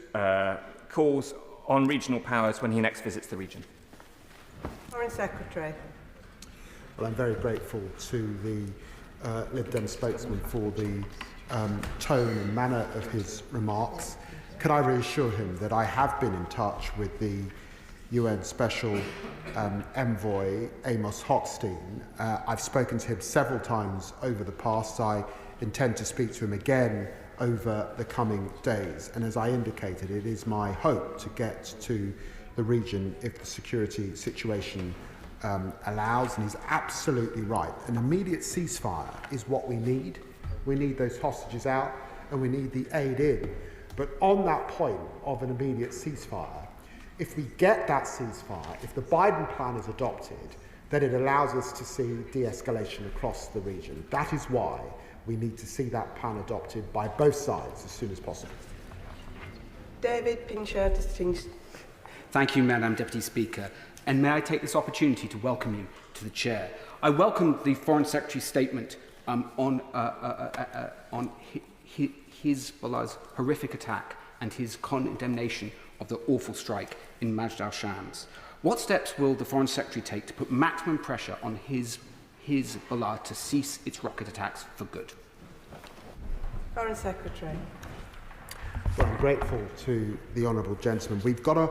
calls on regional powers when he next visits the region. Foreign Secretary. Well, I'm very grateful to the Lib Dem spokesman for the tone and manner of his remarks. Can I reassure him that I have been in touch with the UN Special Envoy Amos Hochstein? I've spoken to him several times over the past. I intend to speak to him again over the coming days. And as I indicated, it is my hope to get to the region if the security situation allows. And he's absolutely right. An immediate ceasefire is what we need. We need those hostages out and we need the aid in. But on that point of an immediate ceasefire, if we get that ceasefire, if the Biden plan is adopted, then it allows us to see de-escalation across the region. That is why we need to see that plan adopted by both sides as soon as possible. David Pincher, distinguished. Thank you, Madam Deputy Speaker. And may I take this opportunity to welcome you to the chair. I welcome the Foreign Secretary's statement on Hezbollah's horrific attack and his condemnation of the awful strike in Majd al-Shams. What steps will the Foreign Secretary take to put maximum pressure on Hezbollah to cease its rocket attacks for good? Foreign Secretary. Well, I'm grateful to the honourable gentleman. We've got a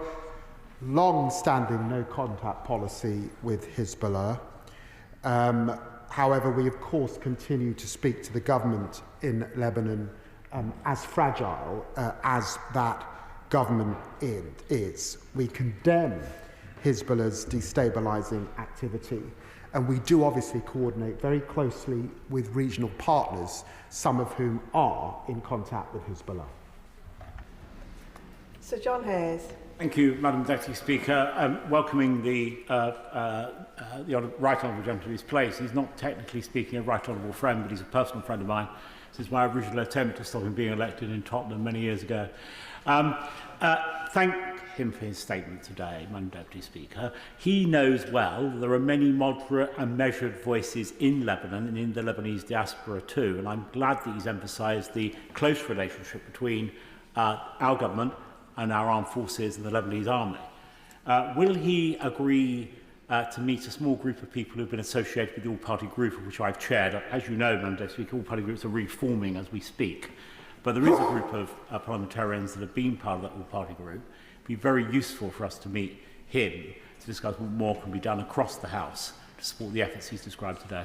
long-standing no-contact policy with Hezbollah. However, we of course continue to speak to the government in Lebanon as fragile as that government is. We condemn Hezbollah's destabilising activity, and we do obviously coordinate very closely with regional partners, some of whom are in contact with Hezbollah. Sir John Hayes. Thank you, Madam Deputy Speaker. Welcoming the Right Honourable Gentleman to his place. He's not technically speaking a Right Honourable friend, but he's a personal friend of mine since my original attempt to stop him being elected in Tottenham many years ago. Thank him for his statement today, Madam Deputy Speaker. He knows well there are many moderate and measured voices in Lebanon and in the Lebanese diaspora too, and I'm glad that he's emphasised the close relationship between our government and our armed forces and the Lebanese army. Will he agree to meet a small group of people who have been associated with the all-party group, of which I've chaired? As you know, Madam Deputy Speaker, all-party groups are reforming as we speak. But there is a group of parliamentarians that have been part of that all-party group. It would be very useful for us to meet him to discuss what more can be done across the House to support the efforts he's described today.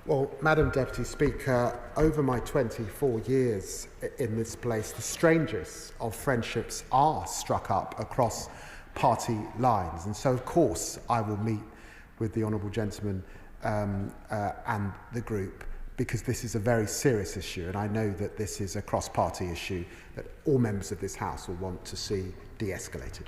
Well, Madam Deputy Speaker, over my 24 years in this place, the strangest of friendships are struck up across party lines. And so, of course, I will meet with the honourable gentleman and the group, because this is a very serious issue, and I know that this is a cross-party issue that all members of this House will want to see de-escalated.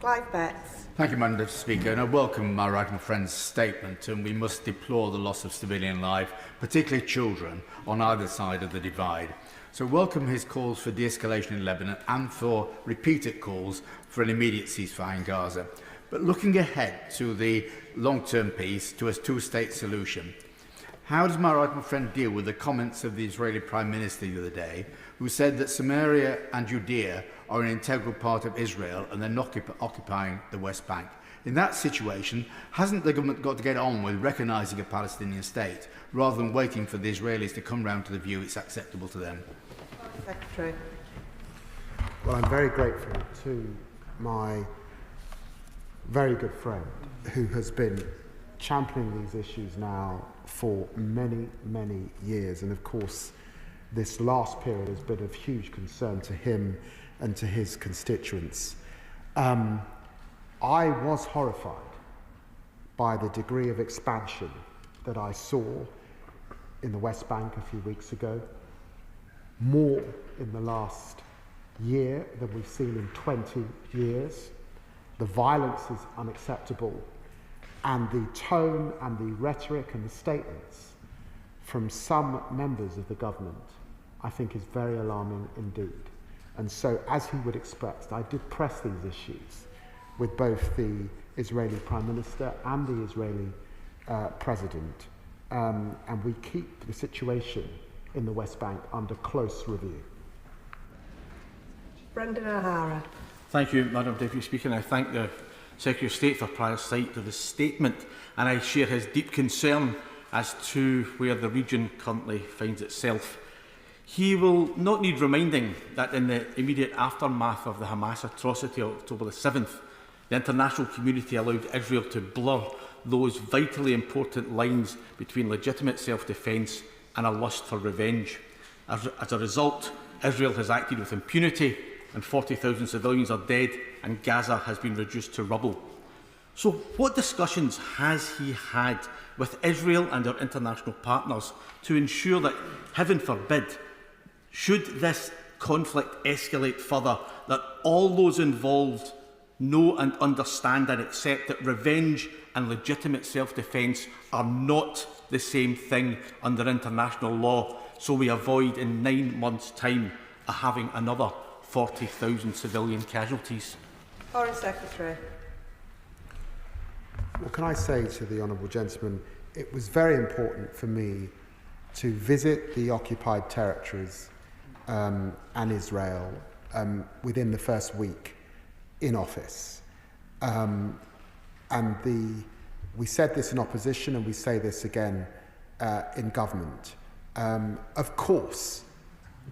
Clive Betts. Thank you, Madam Deputy Speaker, and I welcome my right honourable friend's statement, and we must deplore the loss of civilian life, particularly children, on either side of the divide. So welcome his calls for de-escalation in Lebanon and for repeated calls for an immediate ceasefire in Gaza. But looking ahead to the long-term peace, to a two-state solution, how does my right honourable friend deal with the comments of the Israeli Prime Minister the other day, who said that Samaria and Judea are an integral part of Israel and they're not occupying the West Bank? In that situation, hasn't the government got to get on with recognising a Palestinian state rather than waiting for the Israelis to come round to the view it's acceptable to them? Secretary. Well, I'm very grateful to my very good friend who has been championing these issues now for many, many years. And of course, this last period has been of huge concern to him and to his constituents. I was horrified by the degree of expansion that I saw in the West Bank a few weeks ago, more in the last year than we've seen in 20 years. The violence is unacceptable, and the tone and the rhetoric and the statements from some members of the government, I think, is very alarming indeed. And so, as he would expect, I did press these issues with both the Israeli Prime Minister and the Israeli President, and we keep the situation in the West Bank under close review. Brendan O'Hara. Thank you, Madam Deputy Speaker, and I thank the Secretary of State for prior sight of his statement, and I share his deep concern as to where the region currently finds itself. He will not need reminding that in the immediate aftermath of the Hamas atrocity of October the 7th, the international community allowed Israel to blur those vitally important lines between legitimate self-defence and a lust for revenge. As a result, Israel has acted with impunity, and 40,000 civilians are dead, and Gaza has been reduced to rubble. So what discussions has he had with Israel and our international partners to ensure that, heaven forbid, should this conflict escalate further, that all those involved know and understand and accept that revenge and legitimate self-defence are not the same thing under international law, so we avoid in 9 months' time having another 40,000 civilian casualties? Foreign Secretary. Well, can I say to the honourable gentleman, it was very important for me to visit the occupied territories and Israel within the first week in office. We said this in opposition and we say this again in government. Of course,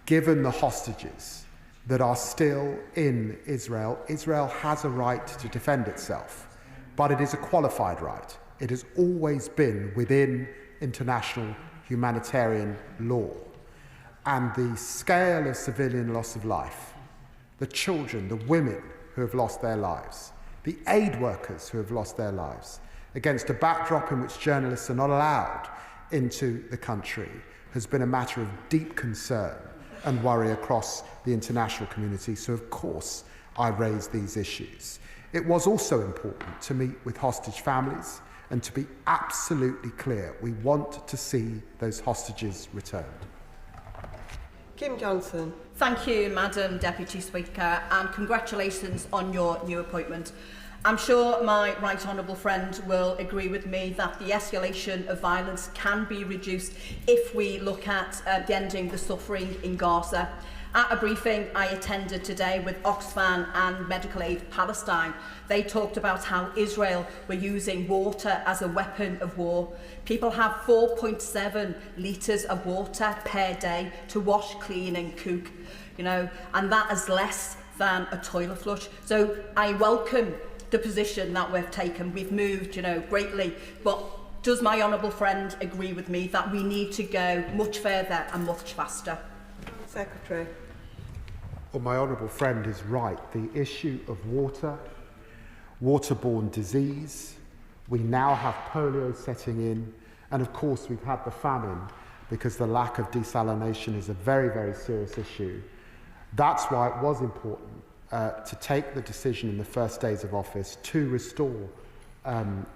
given the hostages that are still in Israel, Israel has a right to defend itself, but it is a qualified right. It has always been within international humanitarian law. And the scale of civilian loss of life, the children, the women who have lost their lives, the aid workers who have lost their lives, against a backdrop in which journalists are not allowed into the country, has been a matter of deep concern and worry across the international community. So, of course, I raised these issues. It was also important to meet with hostage families and to be absolutely clear, we want to see those hostages returned. Kim Johnson. Thank you, Madam Deputy Speaker, and congratulations on your new appointment. I'm sure my right honourable friend will agree with me that the escalation of violence can be reduced if we look at ending the suffering in Gaza. At a briefing I attended today with Oxfam and Medical Aid Palestine, they talked about how Israel were using water as a weapon of war. People have 4.7 litres of water per day to wash, clean and cook, and that is less than a toilet flush. So I welcome the position that we've taken. We've moved, greatly, but does my honourable friend agree with me that we need to go much further and much faster? Secretary. Well, my honourable friend is right. The issue of water, waterborne disease, we now have polio setting in, and of course we've had the famine because the lack of desalination is a very, very serious issue. That's why it was important to take the decision in the first days of office to restore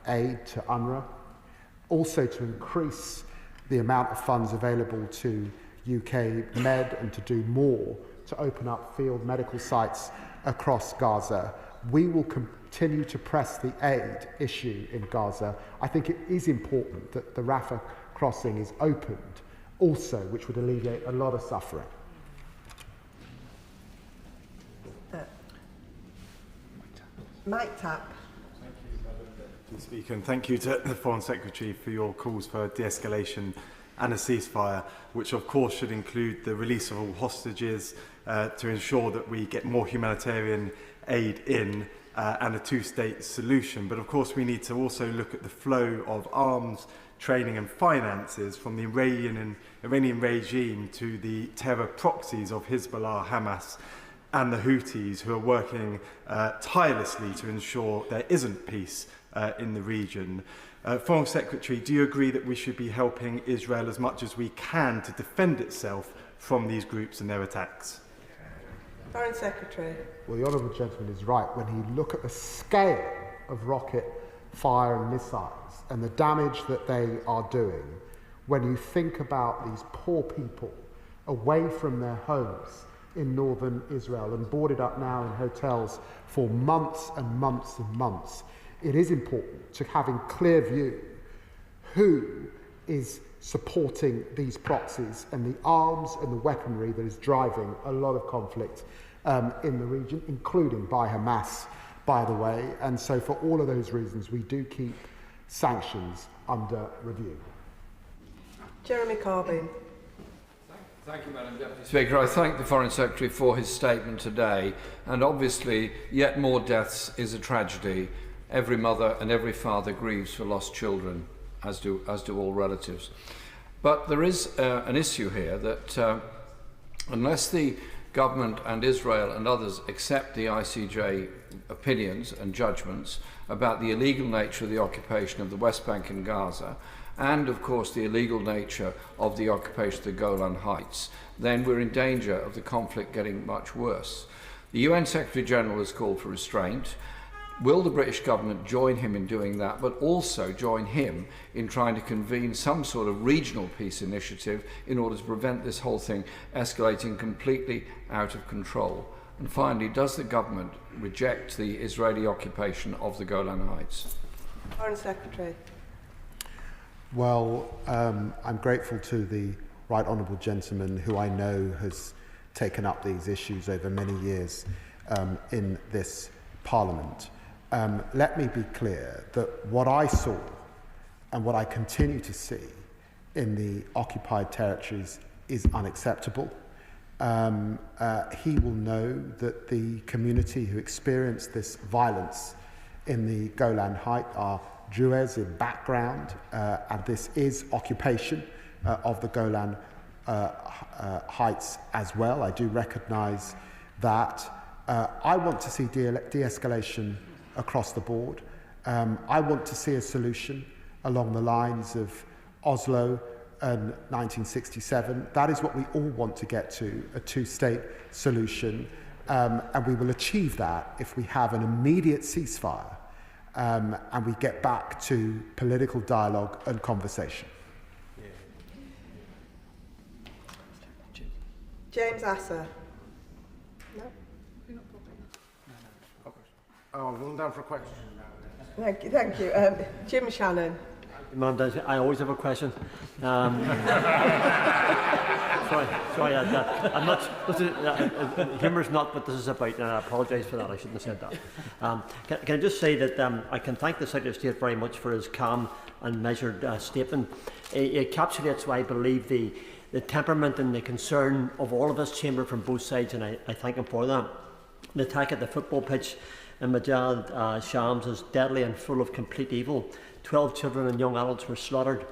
aid to UNRWA, also to increase the amount of funds available to UK Med and to do more to open up field medical sites across Gaza. We will continue to press the aid issue in Gaza. I think it is important that the Rafah crossing is opened also, which would alleviate a lot of suffering. Mike Tapp. Thank you, Madam Deputy Speaker, and thank you to the Foreign Secretary for your calls for de-escalation and a ceasefire, which of course should include the release of all hostages to ensure that we get more humanitarian aid in and a two-state solution. But of course we need to also look at the flow of arms, training and finances from the Iranian regime to the terror proxies of Hezbollah, Hamas and the Houthis, who are working tirelessly to ensure there isn't peace in the region. Foreign Secretary, do you agree that we should be helping Israel as much as we can to defend itself from these groups and their attacks? Foreign Secretary. Well, the honourable gentleman is right. When you look at the scale of rocket fire and missiles and the damage that they are doing, when you think about these poor people away from their homes in northern Israel and boarded up now in hotels for months and months and months, it is important to have in clear view who is supporting these proxies and the arms and the weaponry that is driving a lot of conflict in the region, including by Hamas, by the way. And so for all of those reasons, we do keep sanctions under review. Jeremy Corbyn. Thank you, Madam Deputy Speaker. I thank the Foreign Secretary for his statement today. And obviously, yet more deaths is a tragedy. Every mother and every father grieves for lost children, as do all relatives. But there is an issue here that unless the government and Israel and others accept the ICJ opinions and judgments about the illegal nature of the occupation of the West Bank and Gaza, and of course the illegal nature of the occupation of the Golan Heights, then we're in danger of the conflict getting much worse. The UN Secretary General has called for restraint. Will the British government join him in doing that, but also join him in trying to convene some sort of regional peace initiative in order to prevent this whole thing escalating completely out of control? And finally, does the government reject the Israeli occupation of the Golan Heights? Foreign Secretary. Well, I'm grateful to the right honourable gentleman who I know has taken up these issues over many years in this Parliament. Let me be clear that what I saw and what I continue to see in the occupied territories is unacceptable. He will know that the community who experienced this violence in the Golan Heights are Druze in background, and this is occupation of the Golan Heights as well. I do recognise that. I want to see de-escalation across the board. I want to see a solution along the lines of Oslo and 1967. That is what we all want to get to, a two-state solution. And we will achieve that if we have an immediate ceasefire and we get back to political dialogue and conversation. James Asser. No? Oh, I'm going down for a question. Thank you. Jim Shannon. I always have a question. Sorry, I'm not. Humour's not what this is about, and I apologise for that. I shouldn't have said that. Can I just say that I can thank the Secretary of State very much for his calm and measured statement. It encapsulates, I believe, the temperament and the concern of all of this chamber from both sides, and I thank him for that. The attack at the football pitch in Majid Shams is deadly and full of complete evil. 12 children and young adults were slaughtered.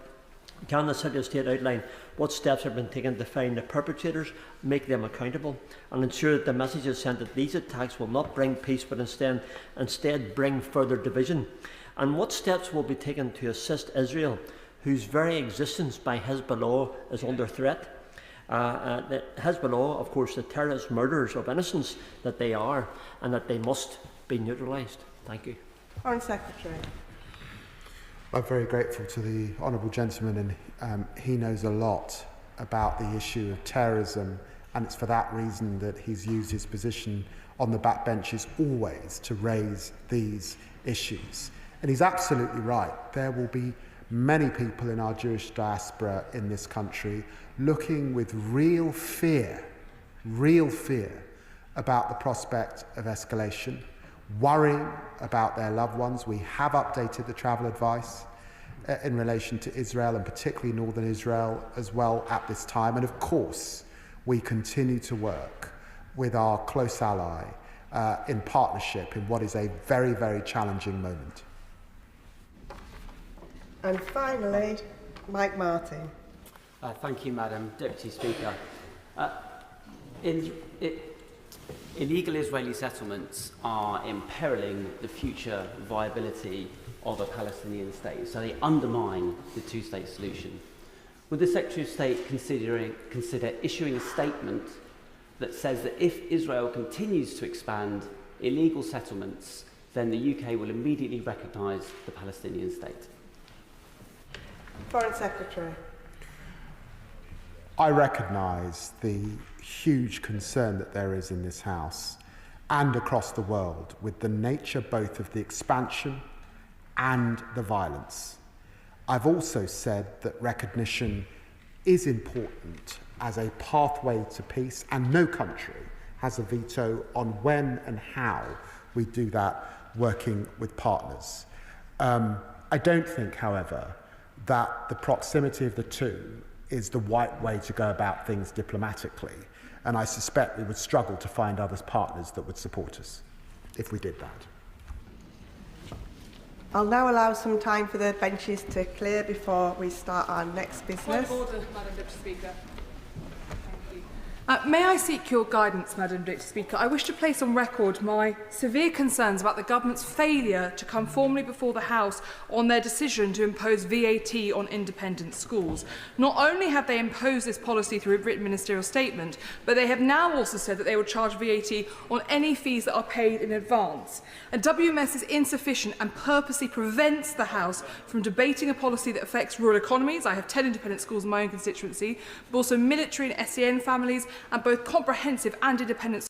Can the Secretary of State outline what steps have been taken to find the perpetrators, make them accountable, and ensure that the message is sent that these attacks will not bring peace but instead bring further division? And what steps will be taken to assist Israel, whose very existence by Hezbollah is under threat? Hezbollah, of course, the terrorist murderers of innocents that they are, and that they must be neutralised. Thank you. Foreign Secretary. I'm very grateful to the honourable gentleman, and he knows a lot about the issue of terrorism, and it's for that reason that he's used his position on the backbenches always to raise these issues. And he's absolutely right. There will be many people in our Jewish diaspora in this country looking with real fear about the prospect of escalation, worrying about their loved ones. We have updated the travel advice in relation to Israel, and particularly northern Israel as well at this time. And of course, we continue to work with our close ally in partnership in what is a very, very challenging moment. And finally, Mike Martin. Thank you, Madam Deputy Speaker. Illegal Israeli settlements are imperiling the future viability of a Palestinian state, so they undermine the two-state solution. Would the Secretary of State consider issuing a statement that says that if Israel continues to expand illegal settlements, then the UK will immediately recognise the Palestinian state? Foreign Secretary. I recognise the huge concern that there is in this House and across the world with the nature both of the expansion and the violence. I've also said that recognition is important as a pathway to peace, and no country has a veto on when and how we do that working with partners. I don't think, however, that the proximity of the two is the right way to go about things diplomatically, and I suspect we would struggle to find other partners that would support us if we did that. I'll now allow some time for the benches to clear before we start our next business. Point of order, Madam Deputy Speaker. May I seek your guidance, Madam Deputy Speaker? I wish to place on record my severe concerns about the government's failure to come formally before the House on their decision to impose VAT on independent schools. Not only have they imposed this policy through a written ministerial statement, but they have now also said that they will charge VAT on any fees that are paid in advance. And WMS is insufficient and purposely prevents the House from debating a policy that affects rural economies. I have 10 independent schools in my own constituency, but also military and SEN families, and both comprehensive and independent